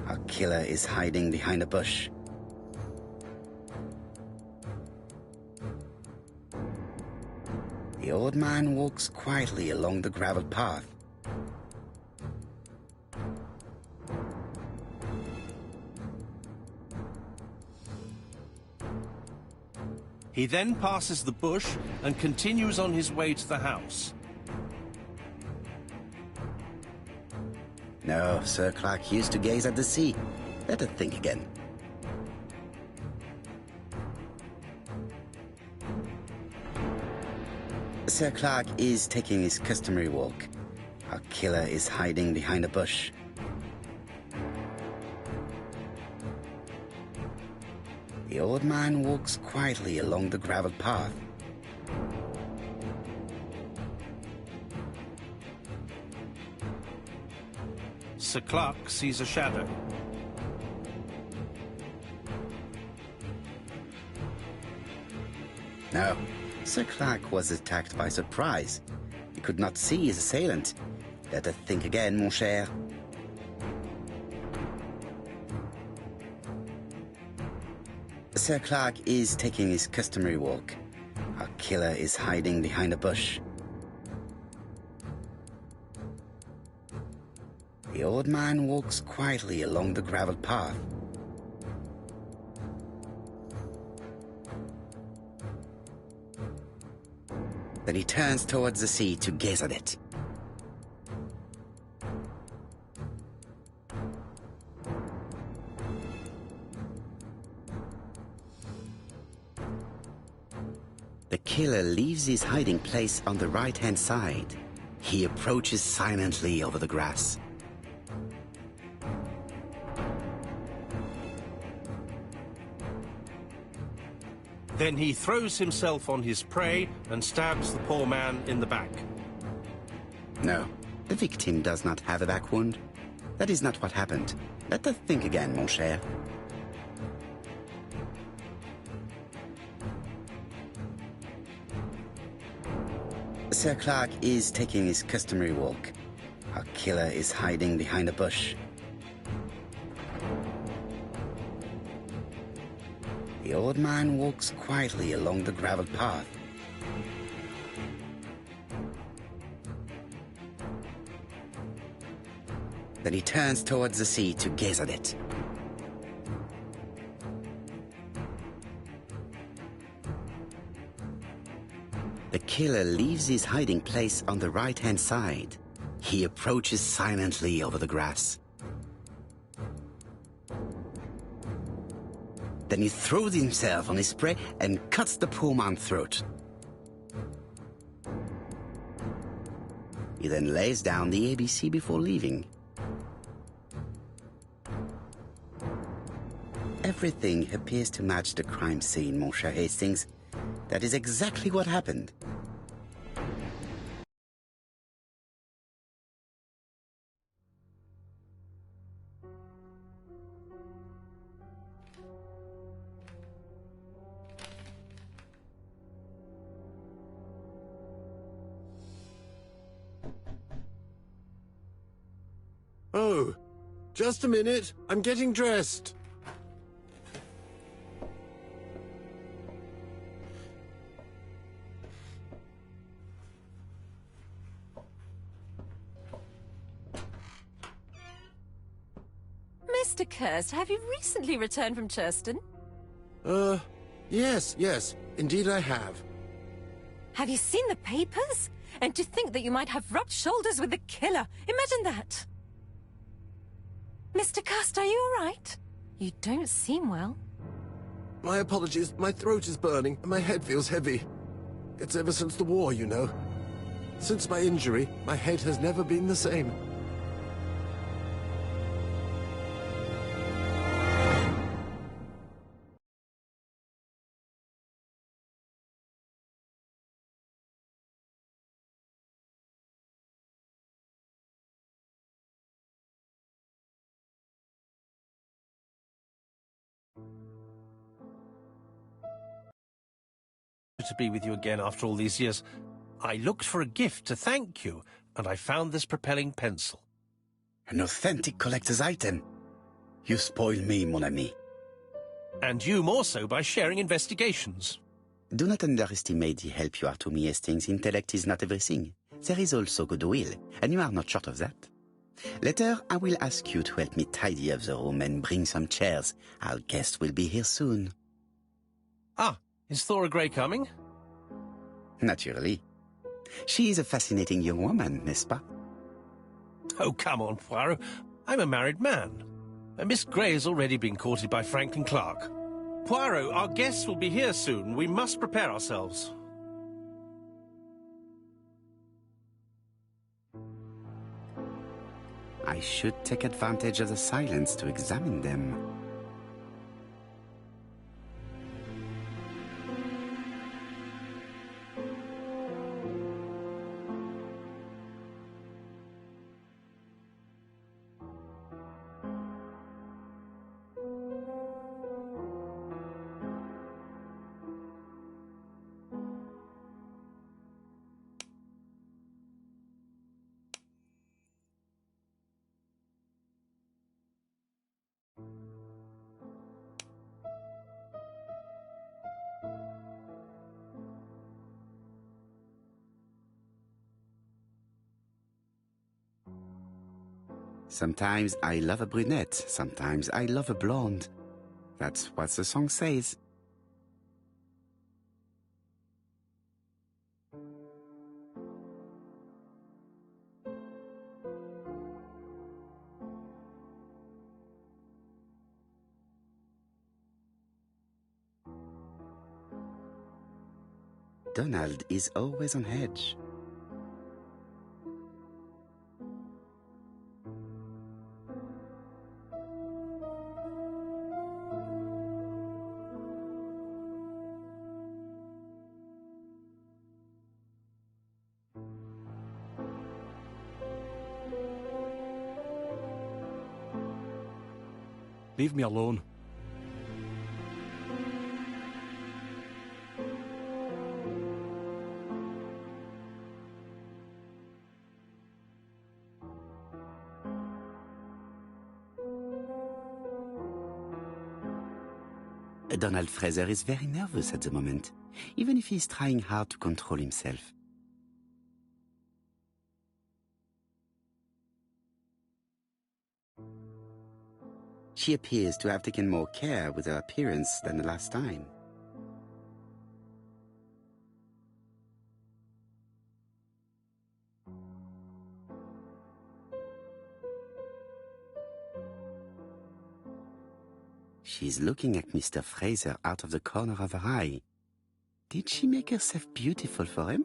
Our killer is hiding behind a bush. The old man walks quietly along the gravel path. He then passes the bush and continues on his way to the house. No, Sir Clark used to gaze at the sea. Let us think again. Sir Clark is taking his customary walk. Our killer is hiding behind a bush. The old man walks quietly along the gravel path. Sir Clark sees a shadow. No, Sir Clark was attacked by surprise. He could not see his assailant. Let us think again, mon cher. Sir Clark is taking his customary walk. Our killer is hiding behind a bush. The old man walks quietly along the gravel path. Then he turns towards the sea to gaze at it. The killer leaves his hiding place on the right-hand side. He approaches silently over the grass. Then he throws himself on his prey and stabs the poor man in the back. No, the victim does not have a back wound. That is not what happened. Let us think again, mon cher. Sir Clark is taking his customary walk. Our killer is hiding behind a bush. The old man walks quietly along the gravel path. Then he turns towards the sea to gaze at it. The killer leaves his hiding place on the right-hand side. He approaches silently over the grass. Then he throws himself on his prey and cuts the poor man's throat. He then lays down the ABC before leaving. Everything appears to match the crime scene, Monsieur Hastings. That is exactly what happened. Oh, just a minute. I'm getting dressed. Mr. Kirst, have you recently returned from Churston? Yes. Indeed I have. Have you seen the papers? And to think that you might have rubbed shoulders with the killer. Imagine that. Mr. Kirst, are you all right? You don't seem well. My apologies. My throat is burning and my head feels heavy. It's ever since the war, you know. Since my injury, my head has never been the same. To be with you again after all these years. I looked for a gift to thank you, and I found this propelling pencil. An authentic collector's item. You spoil me, mon ami. And you more so by sharing investigations. Do not underestimate the help you are to me, Hastings. Intellect is not everything. There is also goodwill, and you are not short of that. Later, I will ask you to help me tidy up the room and bring some chairs. Our guest will be here soon. Ah, is Thora Grey coming? Naturally. She is a fascinating young woman, n'est-ce pas? Oh, come on, Poirot. I'm a married man. And Miss Grey has already been courted by Franklin Clark. Poirot, our guests will be here soon. We must prepare ourselves. I should take advantage of the silence to examine them. Sometimes I love a brunette, sometimes I love a blonde. That's what the song says. Donald is always on edge. Leave me alone. Donald Fraser is very nervous at the moment, even if he's trying hard to control himself. She appears to have taken more care with her appearance than the last time. She's looking at Mr. Fraser out of the corner of her eye. Did she make herself beautiful for him?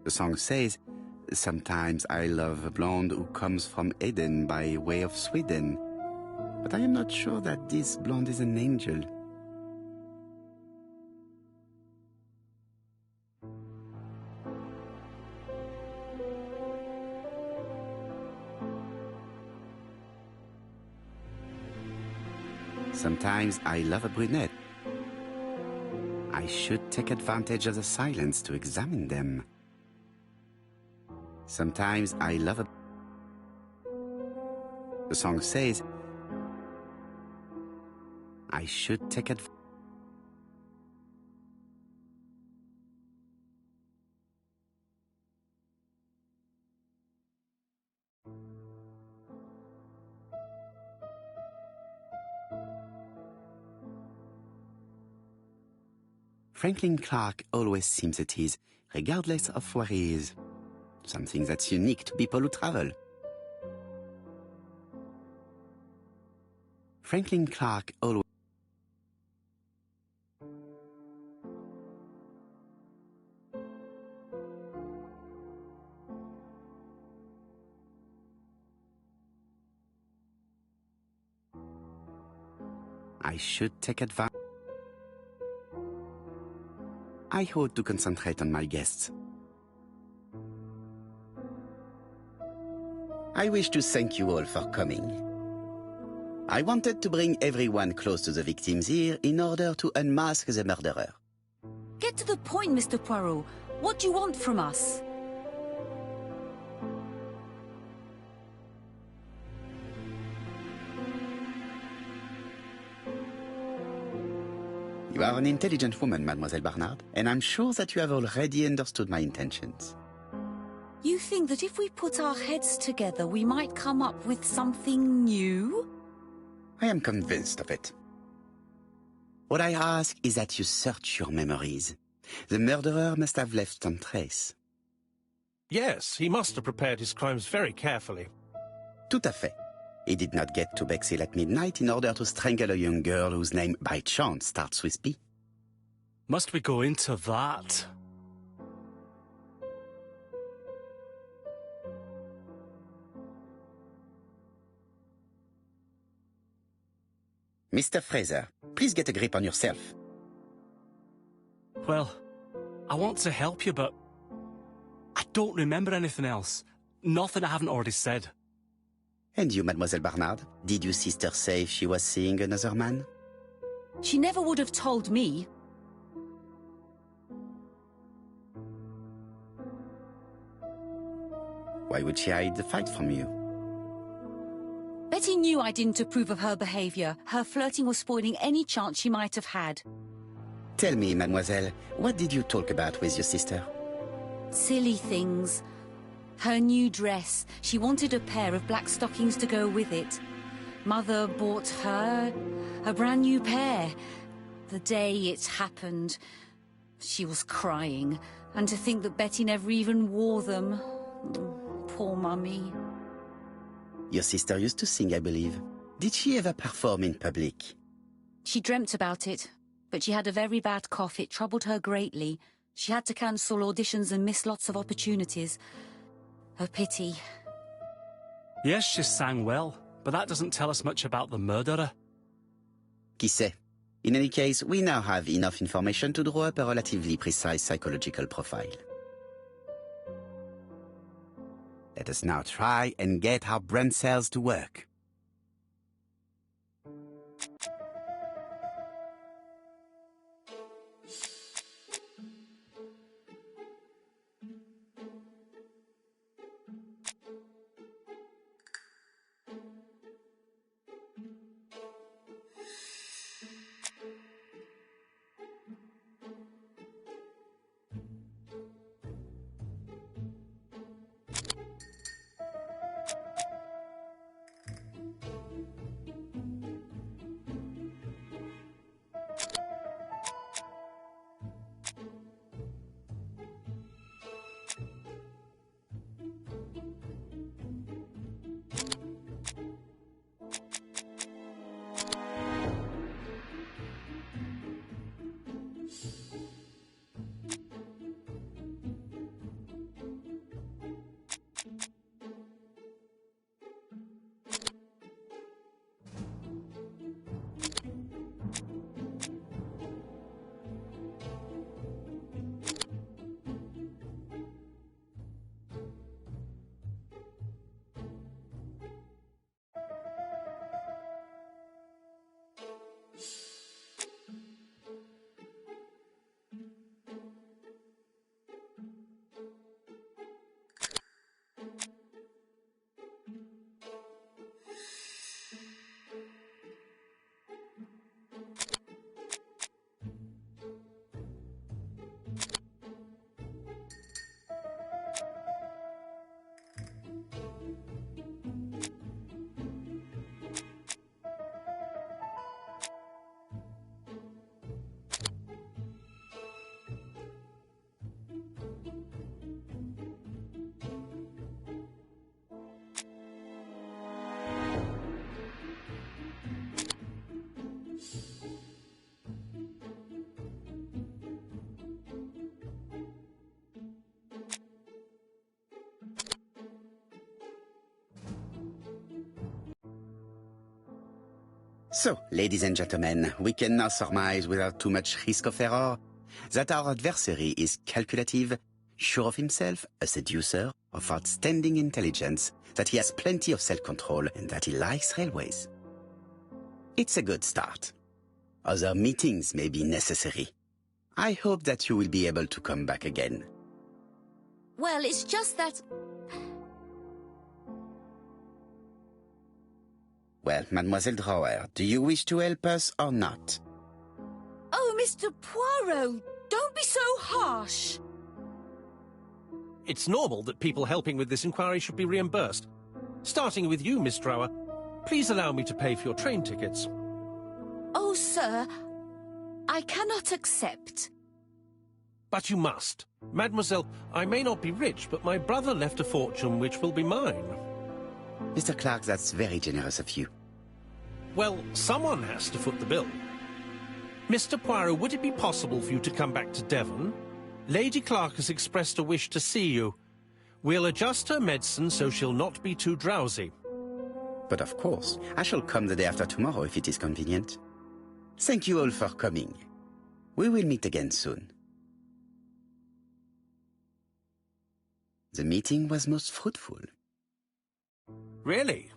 The song says, "Sometimes I love a blonde who comes from Eden by way of Sweden. But I am not sure that this blonde is an angel." Sometimes I love a brunette. I should take advantage of the silence to examine them. Sometimes I love a... The song says, I should take advantage. Franklin Clark always seems at ease, regardless of where he is. Something that's unique to people who travel. Franklin Clark always... I should take advantage. I ought to concentrate on my guests. I wish to thank you all for coming. I wanted to bring everyone close to the victims here in order to unmask the murderer. Get to the point, Mr. Poirot. What do you want from us? You are an intelligent woman, Mademoiselle Barnard, and I'm sure that you have already understood my intentions. You think that if we put our heads together, we might come up with something new? I am convinced of it. What I ask is that you search your memories. The murderer must have left some trace. Yes, he must have prepared his crimes very carefully. Tout à fait. He did not get to Bexhill at midnight in order to strangle a young girl whose name, by chance, starts with P. Must we go into that? Mr. Fraser, please get a grip on yourself. Well, I want to help you, but I don't remember anything else. Nothing I haven't already said. And you, Mademoiselle Barnard, did your sister say she was seeing another man? She never would have told me. Why would she hide the fact from you? Betty knew I didn't approve of her behaviour. Her flirting was spoiling any chance she might have had. Tell me, mademoiselle, what did you talk about with your sister? Silly things. Her new dress. She wanted a pair of black stockings to go with it. Mother bought her a brand new pair. The day it happened, she was crying. And to think that Betty never even wore them. Poor Mummy. Your sister used to sing, I believe. Did she ever perform in public? She dreamt about it, but she had a very bad cough. It troubled her greatly. She had to cancel auditions and miss lots of opportunities. A pity. Yes, she sang well, but that doesn't tell us much about the murderer. Qui sait? In any case, we now have enough information to draw up a relatively precise psychological profile. Let us now try and get our brain cells to work. So, ladies and gentlemen, we can now surmise without too much risk of error that our adversary is calculative, sure of himself, a seducer, of outstanding intelligence, that he has plenty of self-control, and that he likes railways. It's a good start. Other meetings may be necessary. I hope that you will be able to come back again. Well, it's just that... Well, Mademoiselle Drower, do you wish to help us or not? Oh, Mr. Poirot, don't be so harsh. It's normal that people helping with this inquiry should be reimbursed. Starting with you, Miss Drower. Please allow me to pay for your train tickets. Oh, sir, I cannot accept. But you must. Mademoiselle, I may not be rich, but my brother left a fortune which will be mine. Mr. Clark, that's very generous of you. Well, someone has to foot the bill. Mr. Poirot, would it be possible for you to come back to Devon? Lady Clark has expressed a wish to see you. We'll adjust her medicine so she'll not be too drowsy. But of course, I shall come the day after tomorrow if it is convenient. Thank you all for coming. We will meet again soon. The meeting was most fruitful. Really?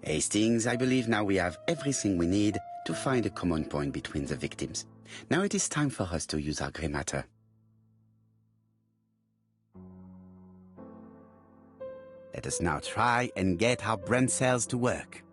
Hastings, I believe now we have everything we need to find a common point between the victims. Now it is time for us to use our grey matter. Let us now try and get our brain cells to work.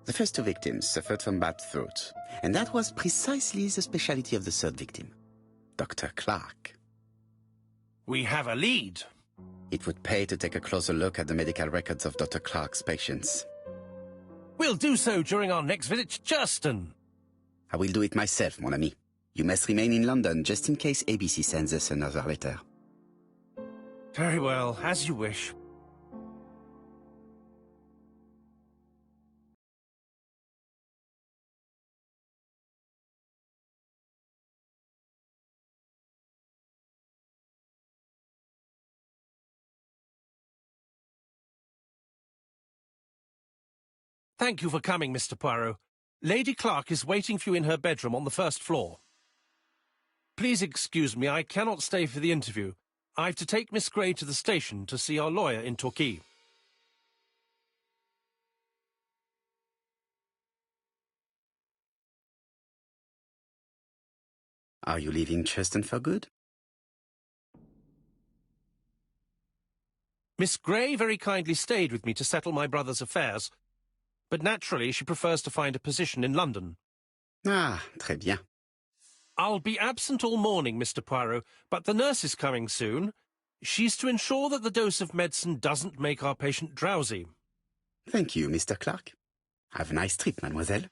The first two victims suffered from bad throat, and that was precisely the specialty of the third victim, Dr. Clark. We have a lead. It would pay to take a closer look at the medical records of Dr. Clark's patients. We'll do so during our next visit to Churston. I will do it myself, mon ami. You must remain in London just in case ABC sends us another letter. Very well, as you wish. Thank you for coming, Mr. Poirot. Lady Clark is waiting for you in her bedroom on the first floor. Please excuse me, I cannot stay for the interview. I've to take Miss Gray to the station to see our lawyer in Torquay. Are you leaving Churston for good? Miss Gray very kindly stayed with me to settle my brother's affairs, but naturally she prefers to find a position in London. Ah, très bien. I'll be absent all morning, Mr. Poirot, but the nurse is coming soon. She's to ensure that the dose of medicine doesn't make our patient drowsy. Thank you, Mr. Clark. Have a nice trip, mademoiselle.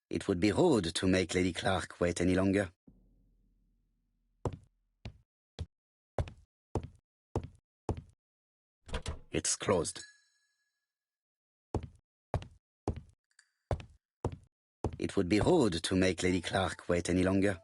It would be rude to make Lady Clark wait any longer. It's closed. It would be rude to make Lady Clark wait any longer.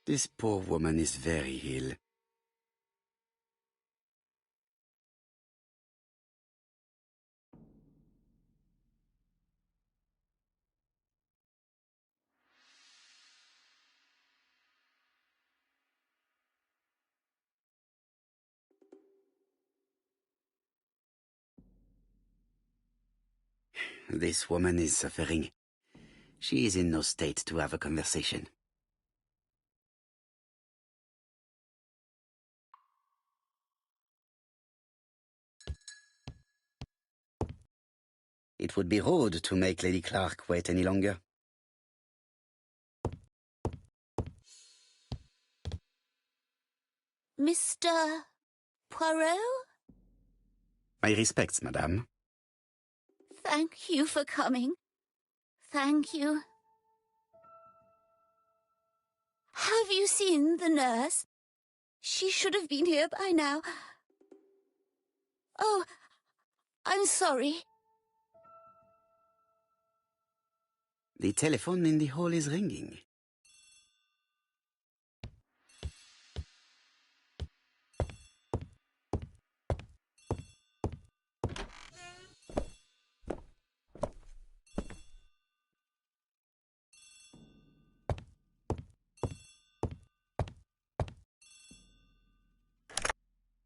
This poor woman is very ill. This woman is suffering. She is in no state to have a conversation. It would be rude to make Lady Clark wait any longer. Mr. Poirot? My respects, madame. Thank you for coming. Thank you. Have you seen the nurse? She should have been here by now. Oh, I'm sorry. The telephone in the hall is ringing.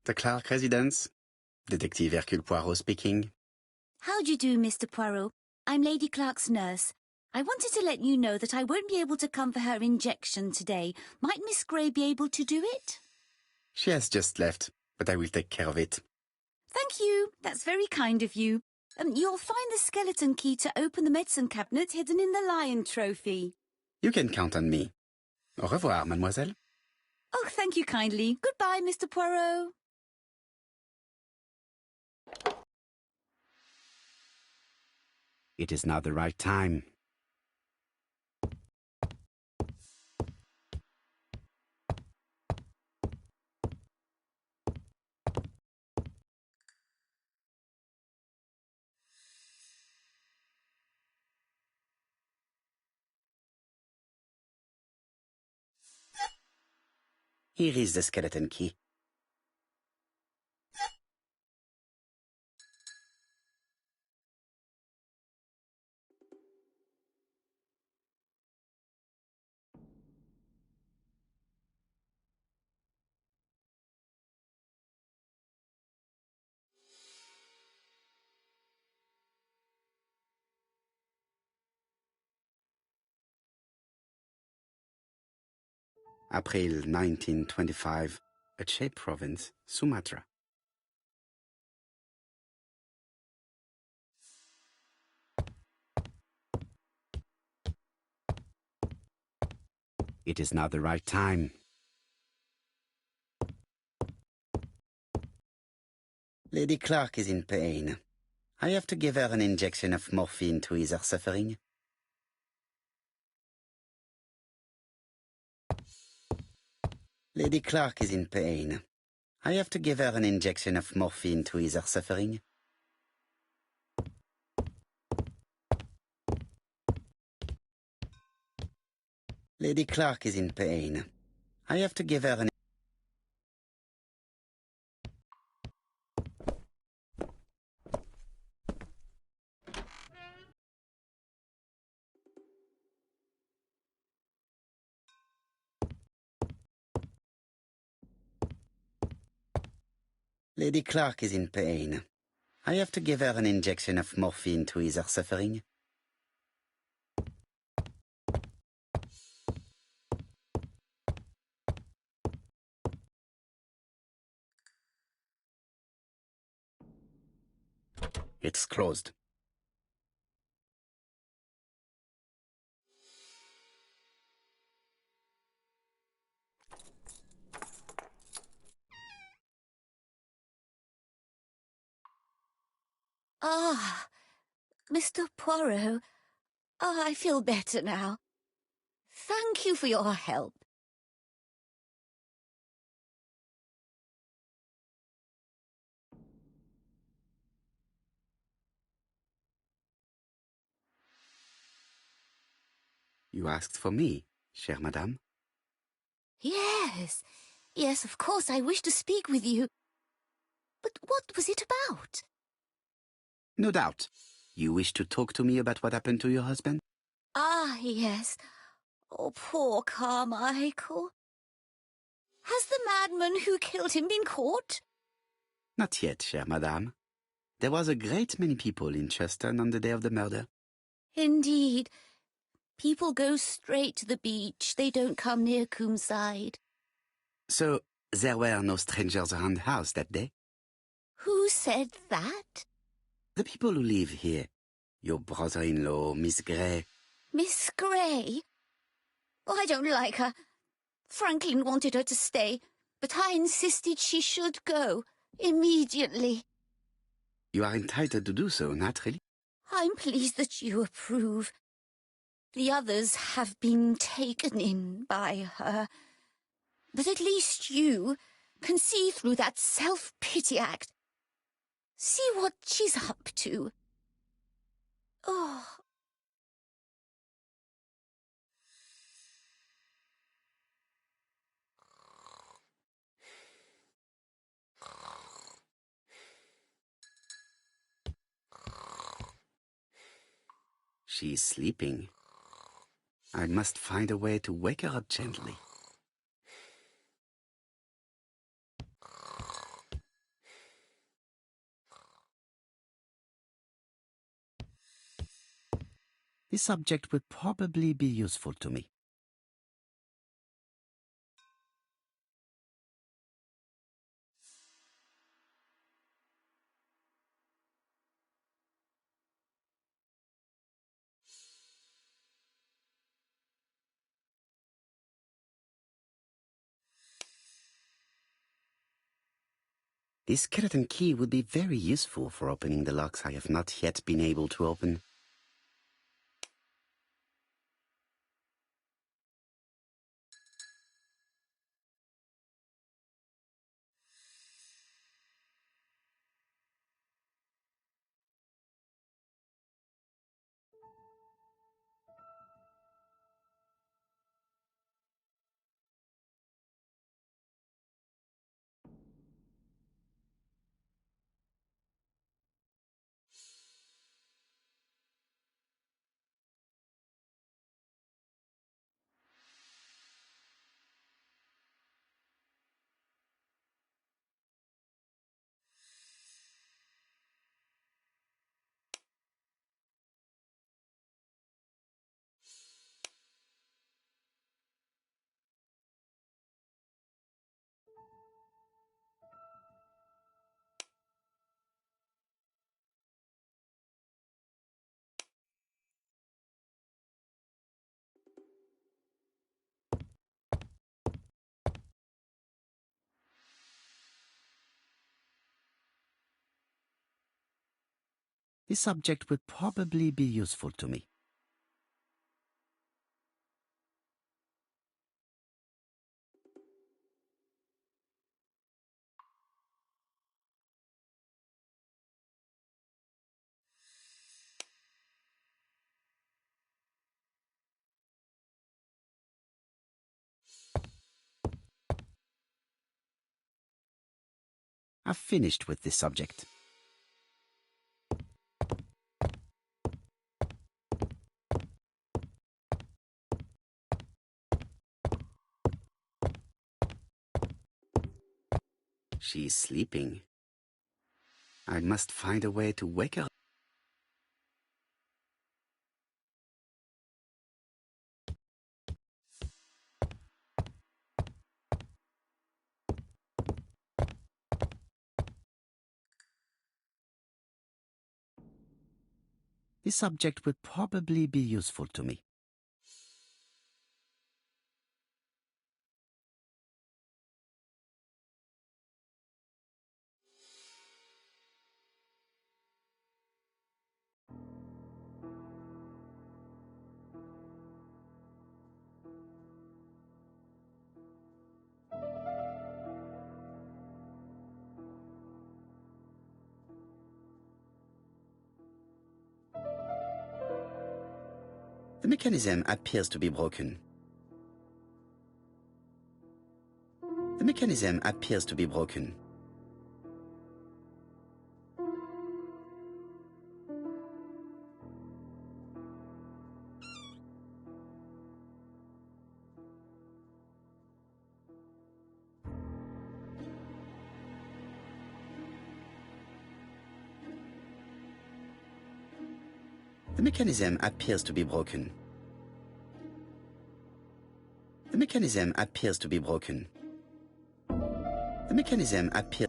The Clark residence. Detective Hercule Poirot speaking. How do you do, Mr. Poirot? I'm Lady Clark's nurse. I wanted to let you know that I won't be able to come for her injection today. Might Miss Grey be able to do it? She has just left, but I will take care of it. Thank you. That's very kind of you. You'll find the skeleton key to open the medicine cabinet hidden in the lion trophy. You can count on me. Au revoir, mademoiselle. Oh, thank you kindly. Goodbye, Mr. Poirot. It is now the right time. Here is the skeleton key. April 1925, Aceh Province, Sumatra. It is now the right time. Lady Clark is in pain. I have to give her an injection of morphine to ease her suffering. Lady Clark is in pain. I have to give her an injection of morphine to ease her suffering. Lady Clark is in pain. I have to give her an... Lady Clark is in pain. I have to give her an injection of morphine to ease her suffering. It's closed. Ah, Mr. Poirot. Ah, I feel better now. Thank you for your help. You asked for me, chère madame. Yes. Yes, of course, I wish to speak with you. But what was it about? No doubt. You wish to talk to me about what happened to your husband? Ah, yes. Oh, poor Carmichael. Has the madman who killed him been caught? Not yet, chère madame. There was a great many people in Cheston on the day of the murder. Indeed. People go straight to the beach. They don't come near Coomside. So, there were no strangers around the house that day? Who said that? The people who live here. Your brother-in-law, Miss Gray. Miss Gray? Oh, I don't like her. Franklin wanted her to stay, but I insisted she should go, immediately. You are entitled to do so, naturally. I'm pleased that you approve. The others have been taken in by her. But at least you can see through that self-pity act. See what she's up to. Oh. She's sleeping. I must find a way to wake her up gently. This subject would probably be useful to me. This skeleton key would be very useful for opening the locks I have not yet been able to open. This subject would probably be useful to me. I've finished with this subject. She's sleeping. I must find a way to wake her up. This subject would probably be useful to me. The mechanism appears to be broken. mechanism appears to be broken. The mechanism appears to be broken. The mechanism appears to be broken. The mechanism appears...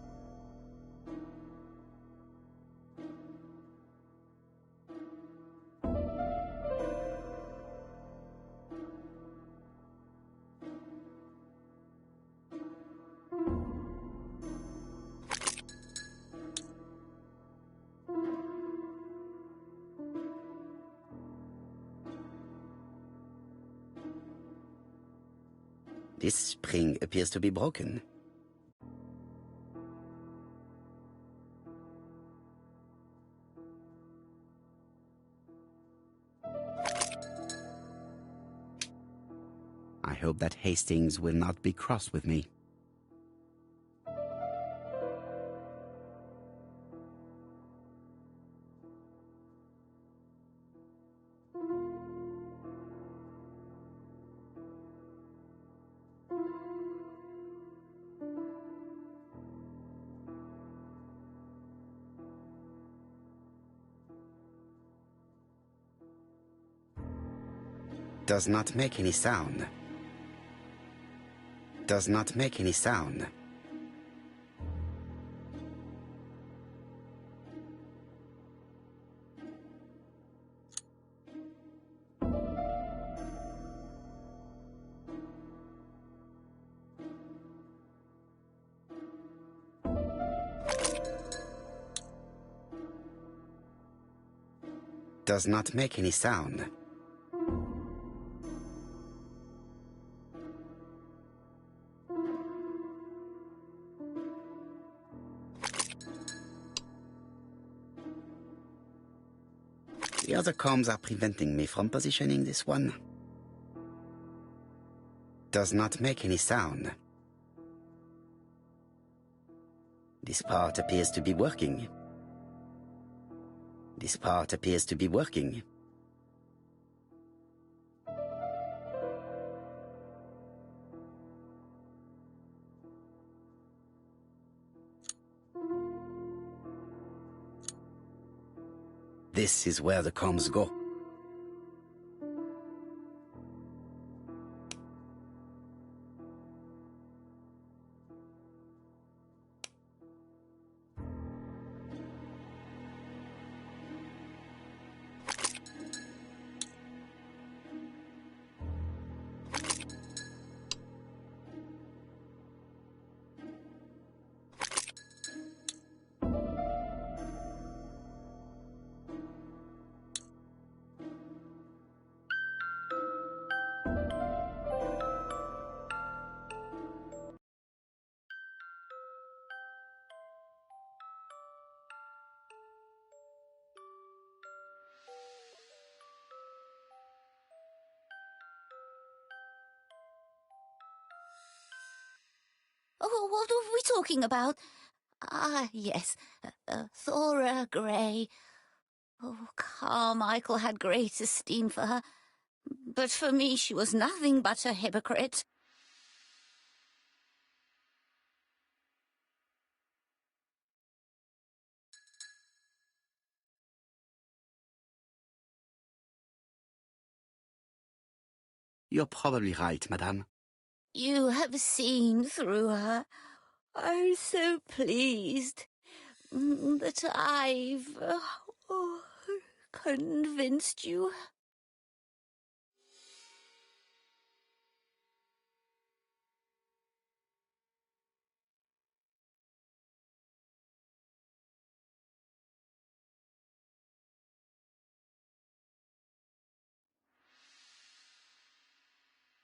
This spring appears to be broken. I hope that Hastings will not be cross with me. Does not make any sound. Does not make any sound. Does not make any sound. The other comms are preventing me from positioning this one. Does not make any sound. This part appears to be working. This part appears to be working. This is where the comms go. Oh, what are we talking about? Ah, yes, Thora Grey. Oh, Carmichael had great esteem for her, but for me she was nothing but a hypocrite. You're probably right, madame. You have seen through her. I'm so pleased that I've convinced you.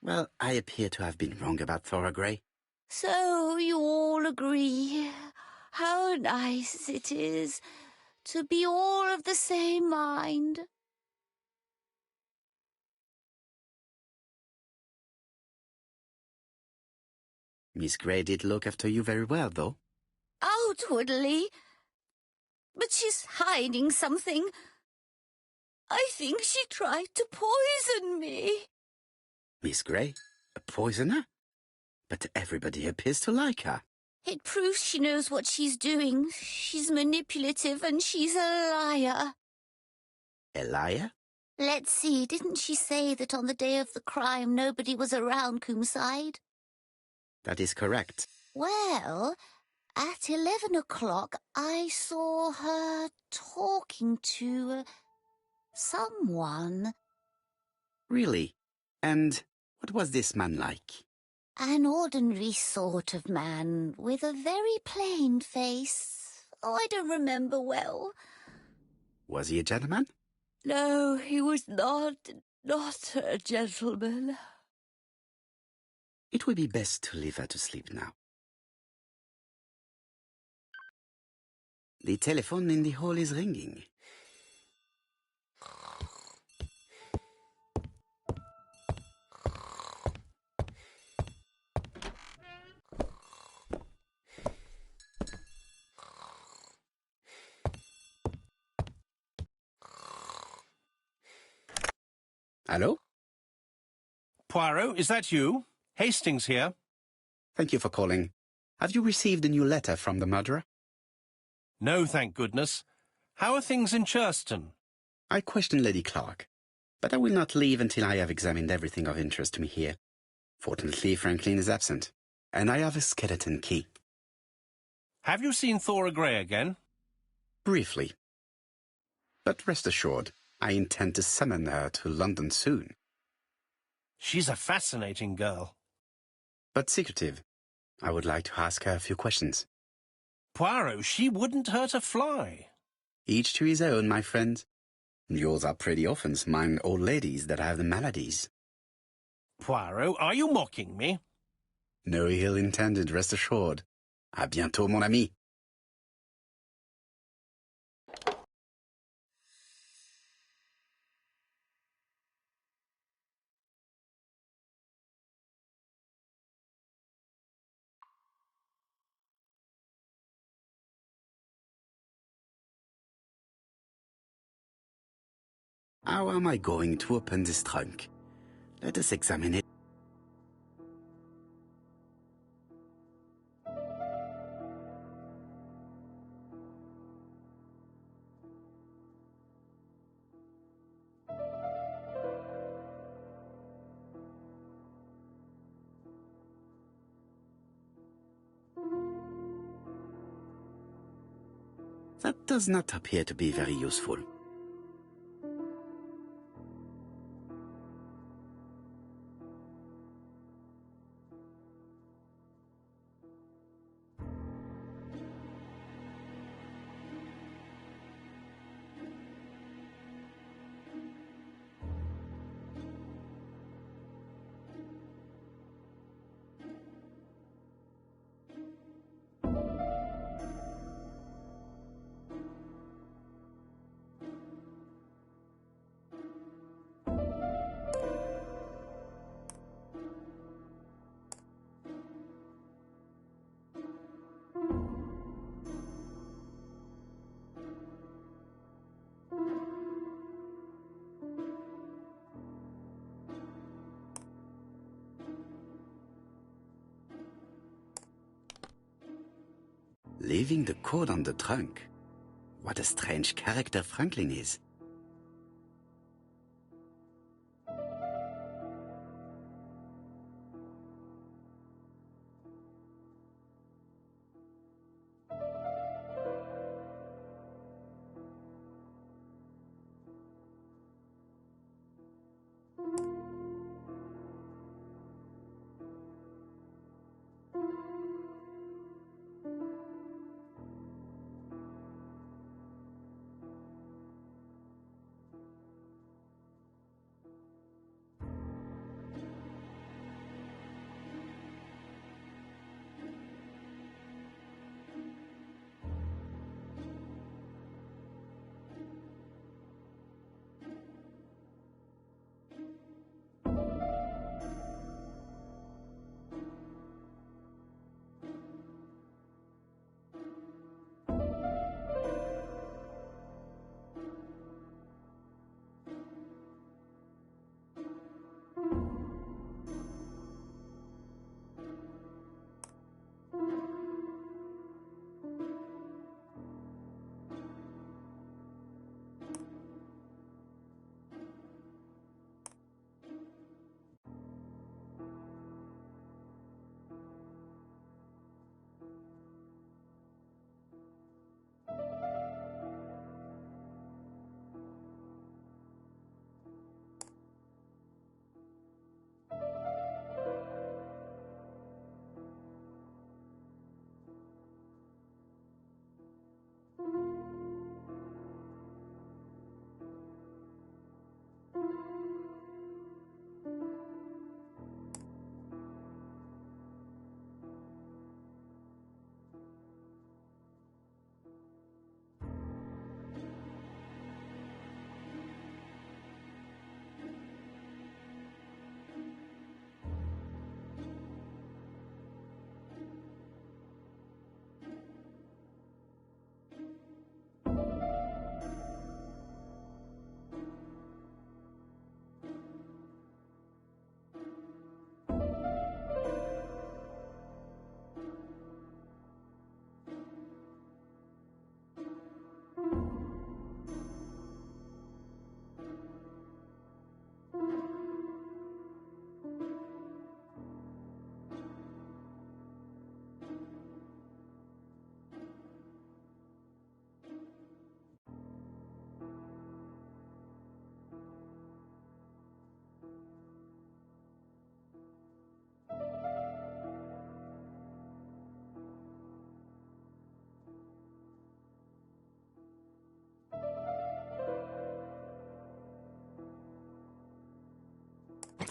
Well, I appear to have been wrong about Thora Grey. So you all agree. How nice it is to be all of the same mind. Miss Grey did look after you very well, though. Outwardly. But she's hiding something. I think she tried to poison me. Miss Grey? A poisoner? But everybody appears to like her. It proves she knows what she's doing. She's manipulative and she's a liar. A liar? Let's see, didn't she say that on the day of the crime nobody was around Coomside? That is correct. Well, at 11 o'clock I saw her talking to someone. Really? And what was this man like? An ordinary sort of man with a very plain face. Oh, I don't remember well. Was he a gentleman? No, he was not a gentleman. It would be best to leave her to sleep now. The telephone in the hall is ringing. Hello? Poirot, is that you? Hastings here. Thank you for calling. Have you received a new letter from the murderer? No, thank goodness. How are things in Churston? I questioned Lady Clark, but I will not leave until I have examined everything of interest to me here. Fortunately, Franklin is absent, and I have a skeleton key. Have you seen Thora Grey again? Briefly. But rest assured, I intend to summon her to London soon. She's a fascinating girl. But secretive. I would like to ask her a few questions. Poirot, she wouldn't hurt a fly. Each to his own, my friend. Yours are pretty often mine old ladies that have the maladies. Poirot, are you mocking me? No ill intended, rest assured. À bientôt, mon ami. How am I going to open this trunk? Let us examine it. That does not appear to be very useful. Leaving the code on the trunk. What a strange character Franklin is.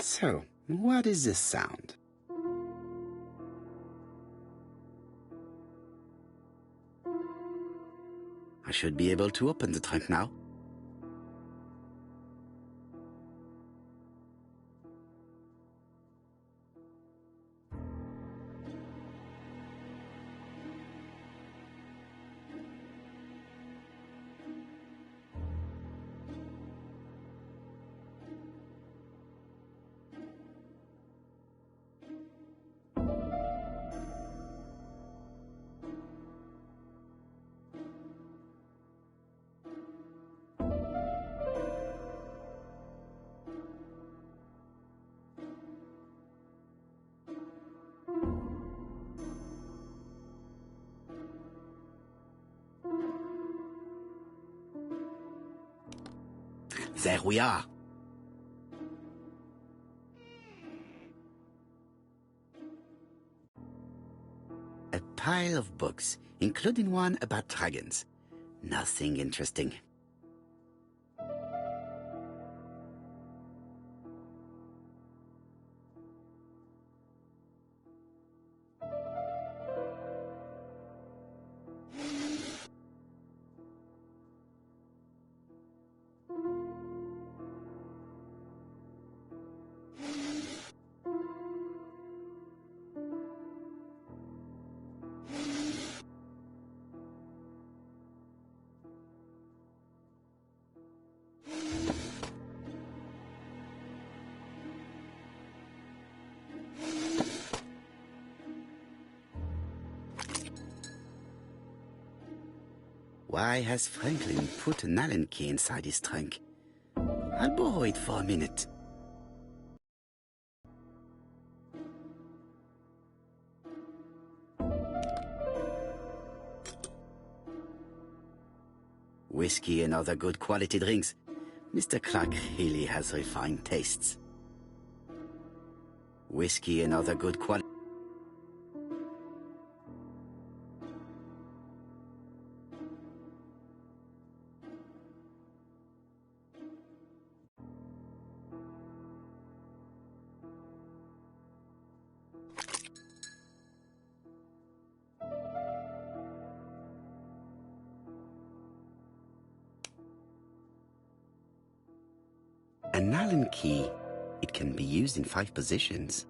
So, what is this sound? I should be able to open the trunk now. There we are. A pile of books, including one about dragons. Nothing interesting. Why has Franklin put an Allen key inside his trunk? I'll borrow it for a minute. Whiskey and other good quality drinks. Mr. Clark really has refined tastes. Whiskey and other good quality... An Allen key. It can be used in 5 positions.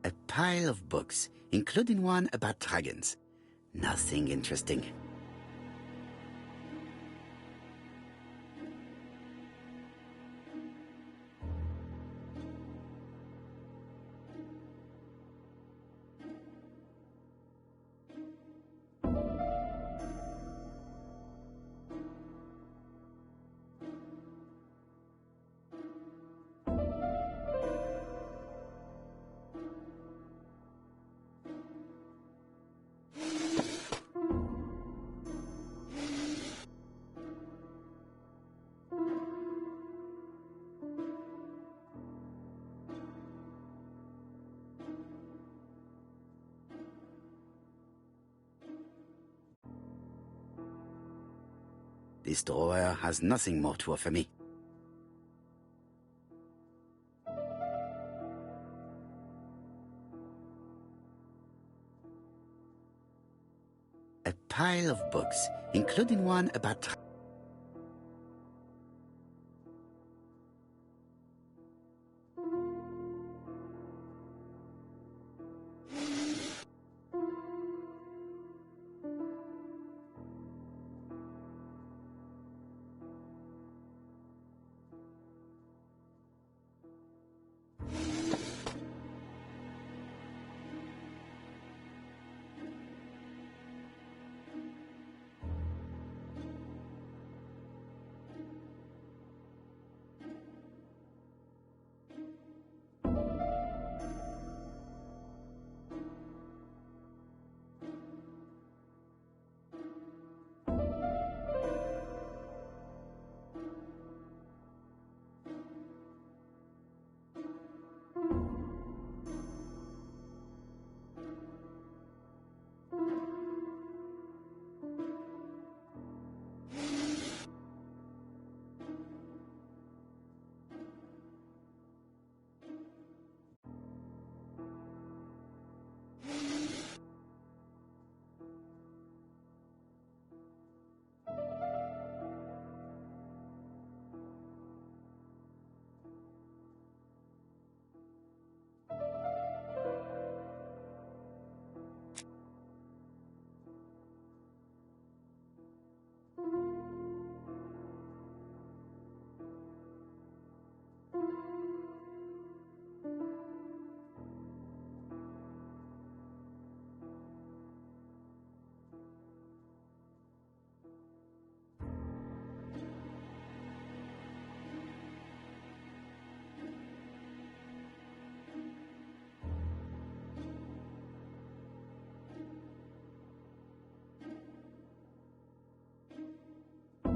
A pile of books, including one about dragons. Nothing interesting. This drawer has nothing more to offer me. A pile of books, including one about...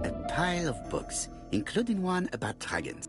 A pile of books, including one about dragons.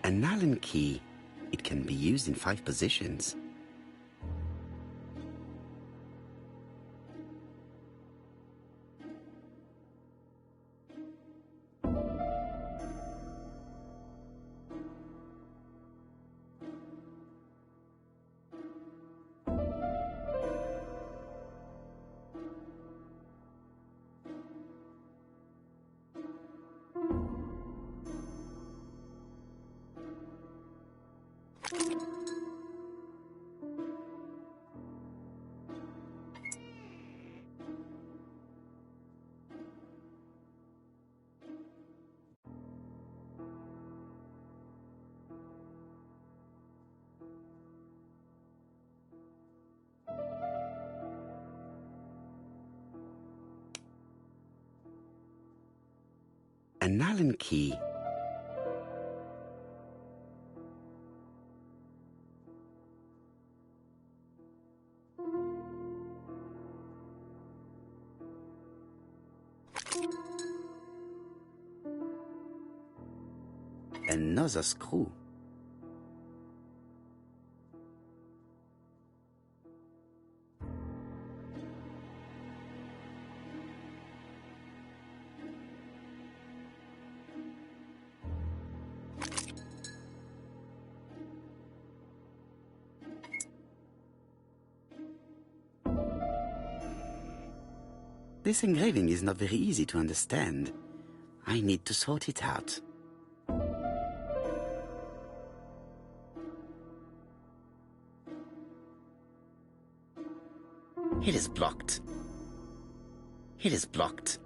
An Allen key. It can be used in 5 positions. An Allen key. Another screw. This engraving is not very easy to understand. I need to sort it out. It is blocked. It is blocked.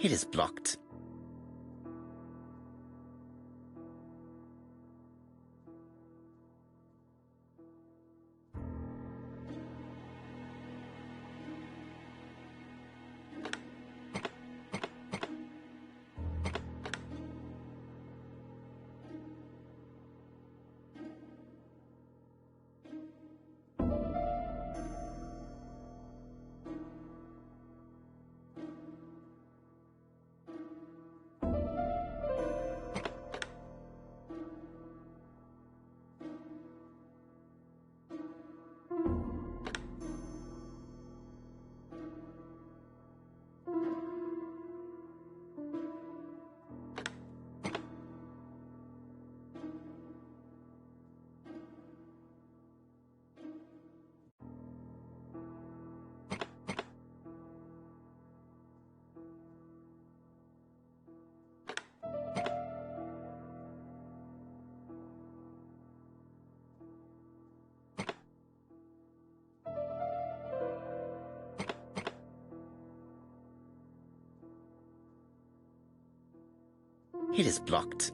It is blocked. It is blocked.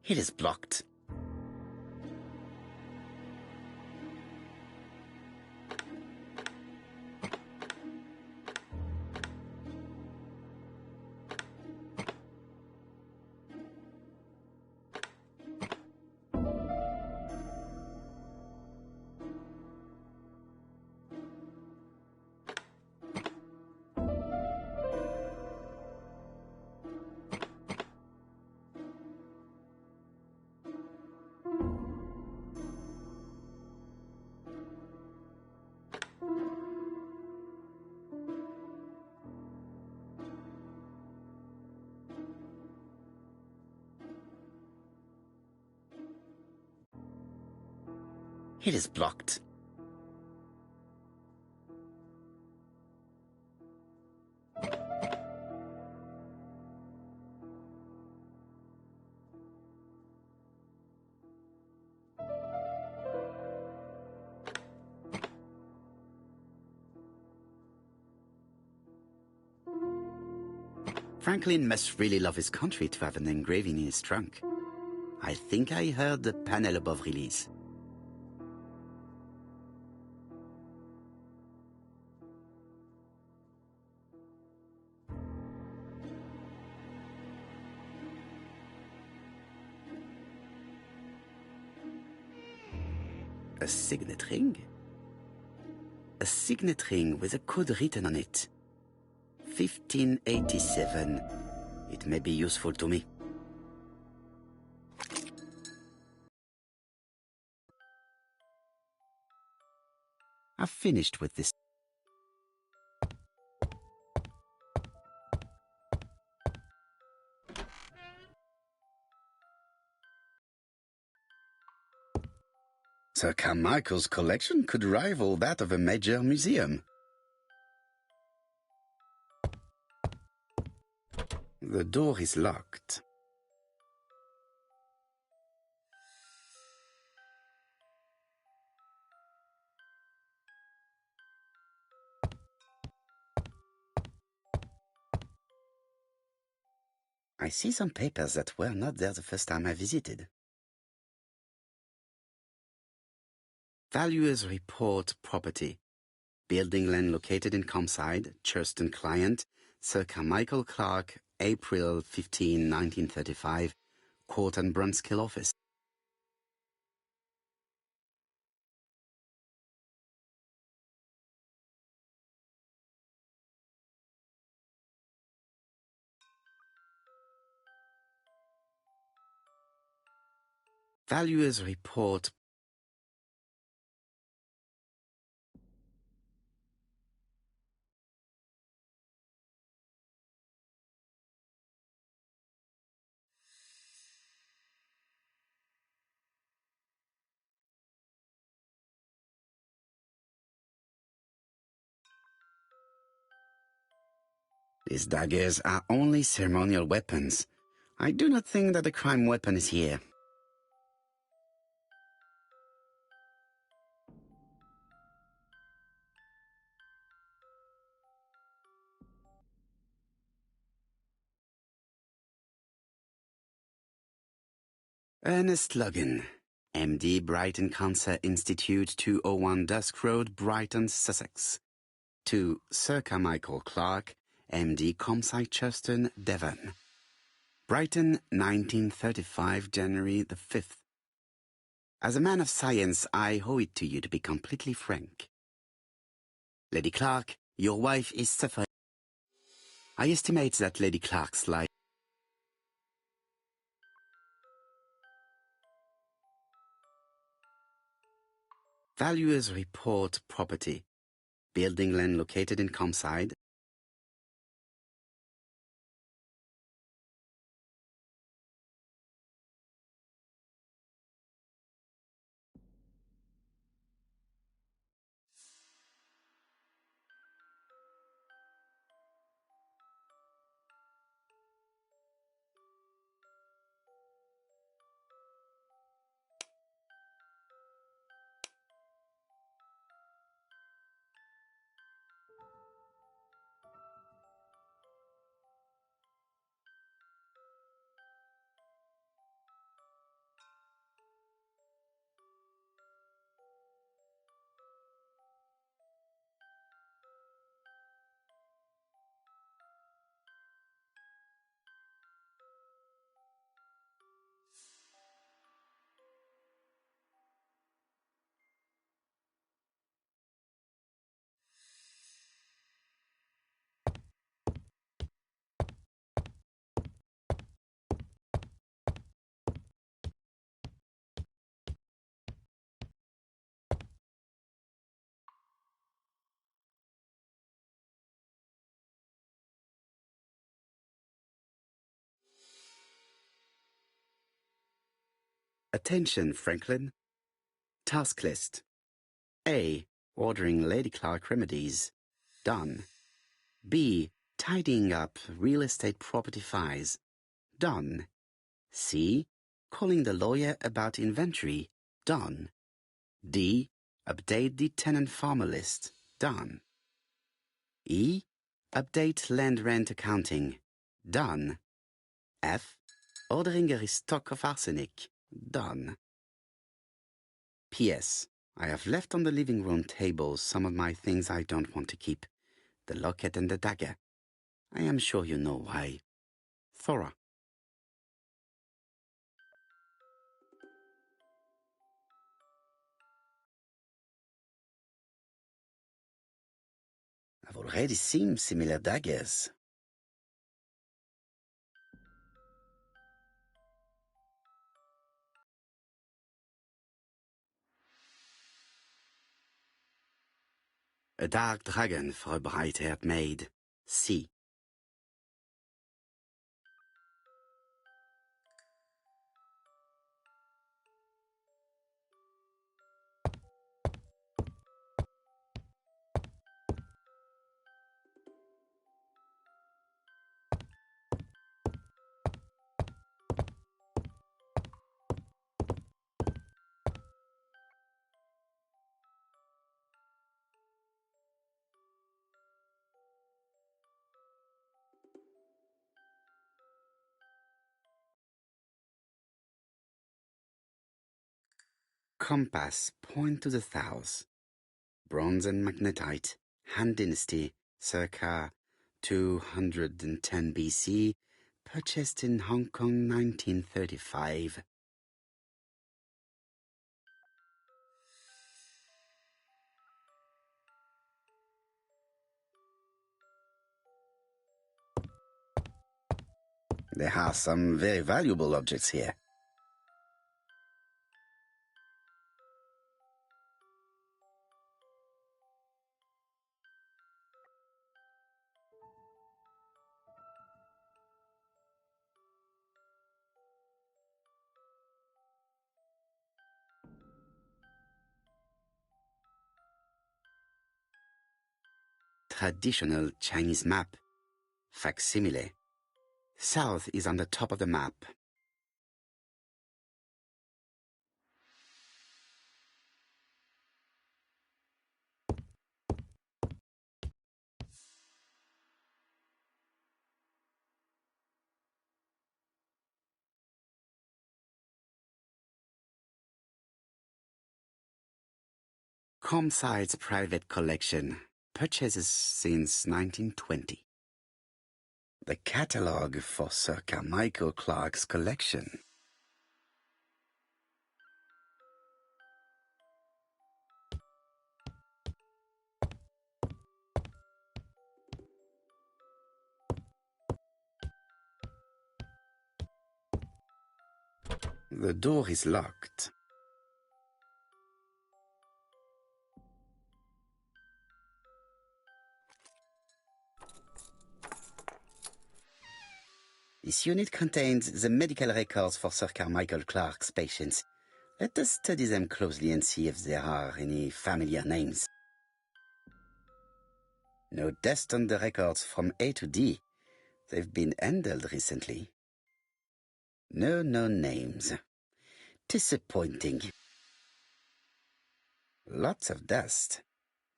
It is blocked. It is blocked. Franklin must really love his country to have an engraving in his trunk. I think I heard the panel above release. A signet ring? A signet ring with a code written on it. 1587. It may be useful to me. I've finished with this. Sir Carmichael's collection could rival that of a major museum. The door is locked. I see some papers that were not there the first time I visited. Valuers report property. Building land located in Comside, Churston client, Sir Carmichael Clark, April 15, 1935, Court and Brunskill office. Valuers report these daggers are only ceremonial weapons. I do not think that the crime weapon is here. Ernest Logan, MD, Brighton Cancer Institute, 201 Dusk Road, Brighton, Sussex. To Sir Carmichael Clark, MD, Comside, Churston, Devon. Brighton, 1935, January the 5th. As a man of science, I owe it to you to be completely frank. Lady Clark, your wife is suffering. I estimate that Lady Clark's life. Valuers report property. Building land located in Comside. Attention, Franklin. Task list. A. Ordering Lady Clark remedies. Done. B. Tidying up real estate property files. Done. C. Calling the lawyer about inventory. Done. D. Update the tenant farmer list. Done. E. Update land rent accounting. Done. F. Ordering a restock of arsenic. Done. P.S. I have left on the living room table some of my things I don't want to keep. The locket and the dagger. I am sure you know why. Thora. I've already seen similar daggers. A dark dragon for a bright-haired maid. C. Compass, point to the south. Bronze and magnetite, Han Dynasty, circa 210 BC, purchased in Hong Kong 1935. There are some very valuable objects here. Traditional Chinese map. Facsimile. South is on the top of the map. Comside's private collection, purchases since 1920. The catalogue for Sir Carmichael Clark's collection. The door is locked. This unit contains the medical records for Sir Carmichael Clark's patients. Let us study them closely and see if there are any familiar names. No dust on the records from A to D. They've been handled recently. No known names. Disappointing. Lots of dust.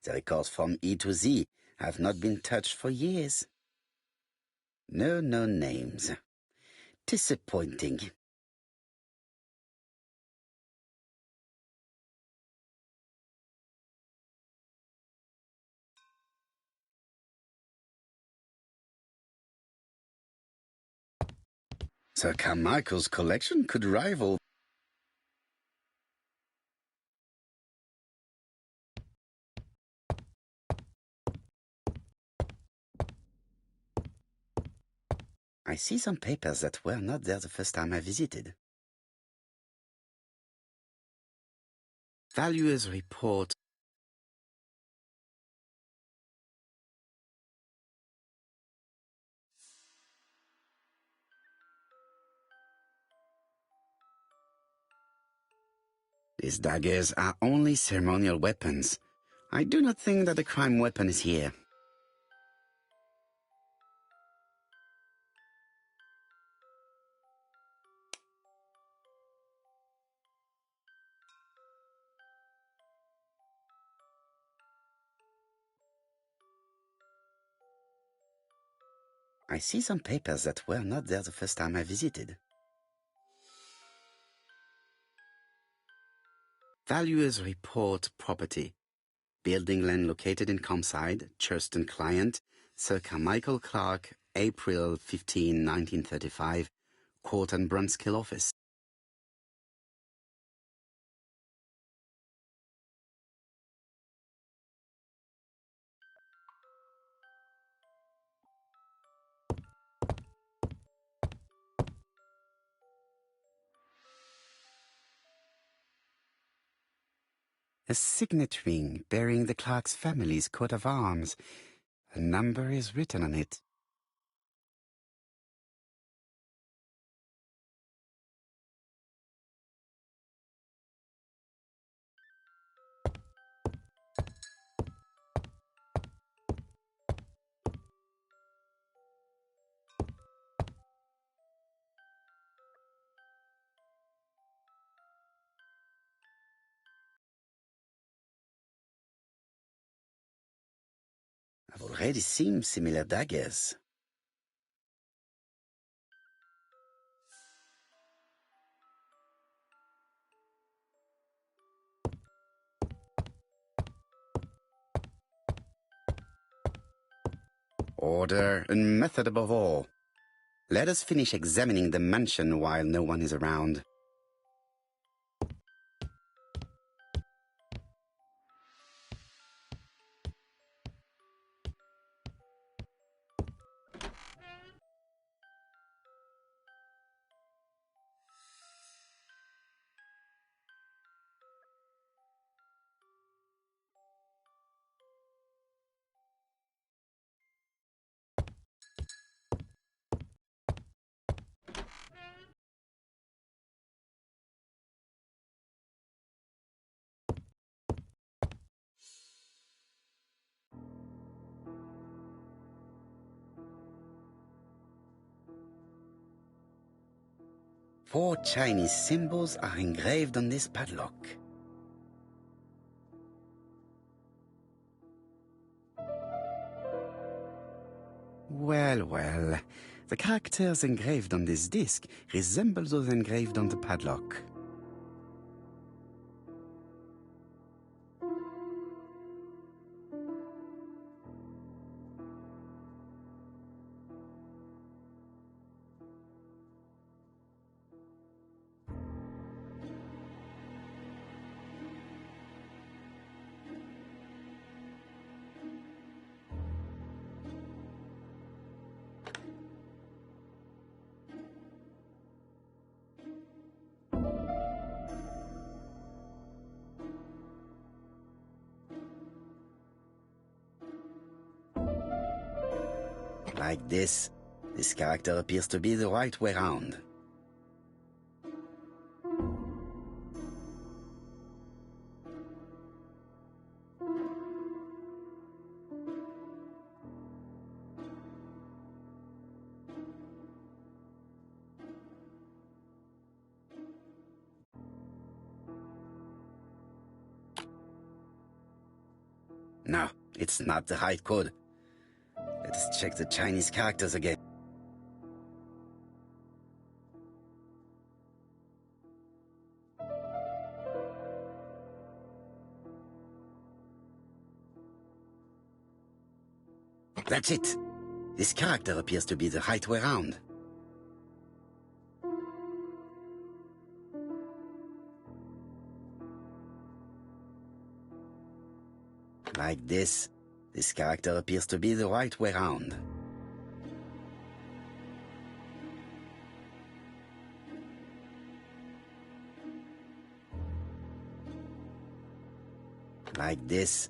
The records from E to Z have not been touched for years. No known names. Disappointing. Sir Carmichael's collection could rival. I see some papers that were not there the first time I visited. Valuer's report. These daggers are only ceremonial weapons. I do not think that the crime weapon is here. I see some papers that were not there the first time I visited. Valuers report property. Building land located in Comside, Churston client, Sir Carmichael Clark, April 15, 1935, Court and Brunskill office. A signet ring bearing the Clark's family's coat of arms. A number is written on it. I've already seen similar daggers. Order and method above all. Let us finish examining the mansion while no one is around. Four Chinese symbols are engraved on this padlock. Well, well. The characters engraved on this disc resemble those engraved on the padlock. Like this character appears to be the right way round. No, it's not the right code. Let us check the Chinese characters again. That's it. This character appears to be the right way round. Like this character appears to be the right way round. Like this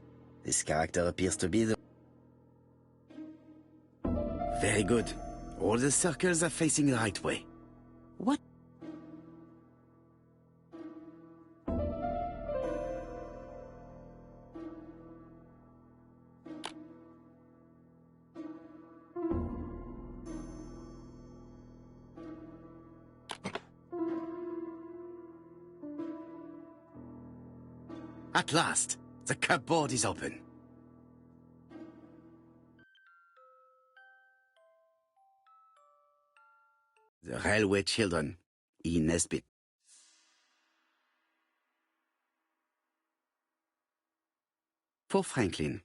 character appears to be the... Very good. All the circles are facing the right way. What? At last, the cupboard is open. The Railway Children, E. Nesbit. For Franklin,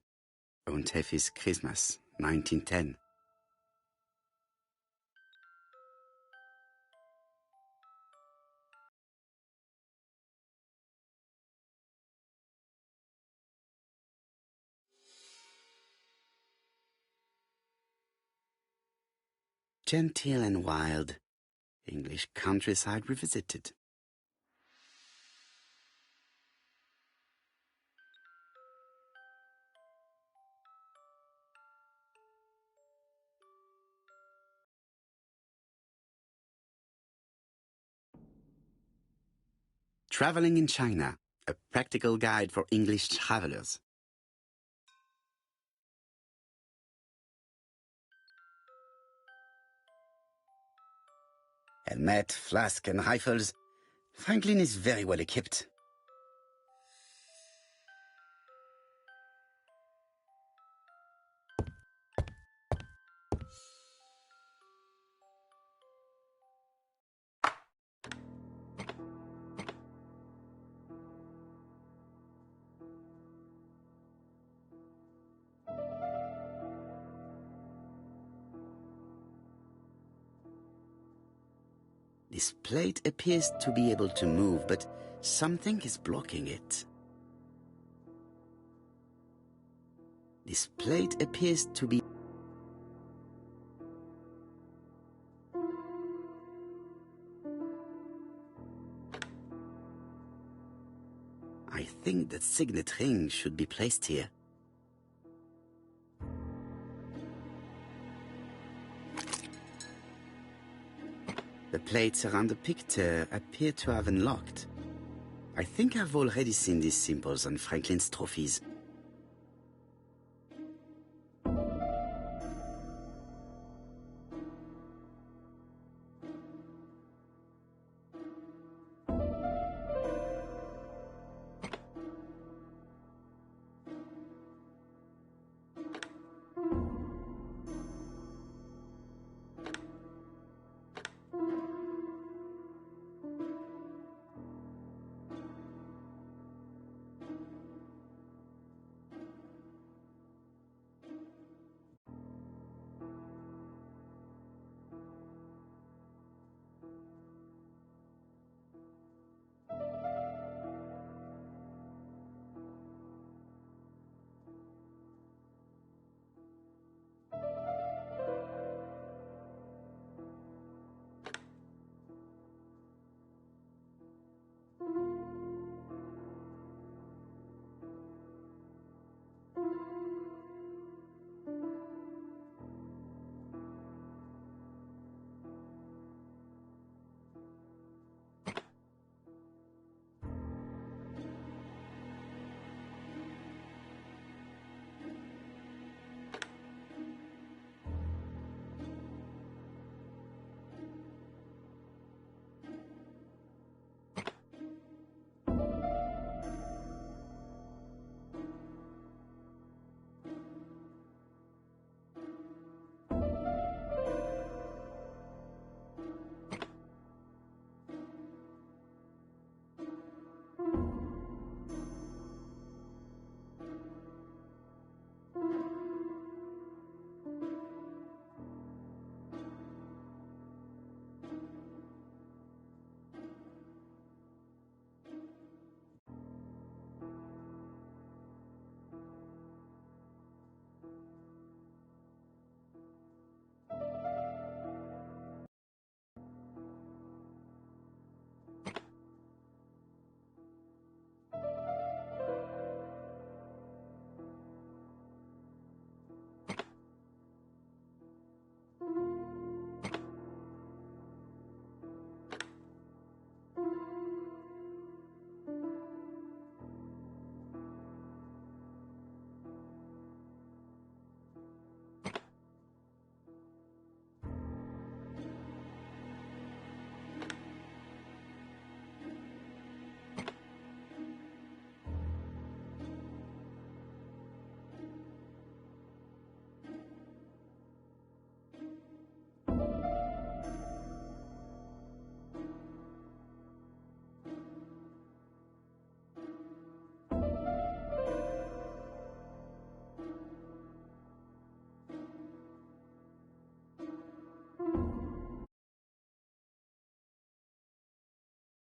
und Effie's Christmas, 1910. Genteel and wild, English countryside revisited. Traveling in China, a practical guide for English travelers. Helmet, flask and rifles. Franklin is very well equipped. This plate appears to be able to move, but something is blocking it. This plate appears to be... I think that signet ring should be placed here. The plates around the picture appear to have unlocked. I think I've already seen these symbols on Franklin's trophies.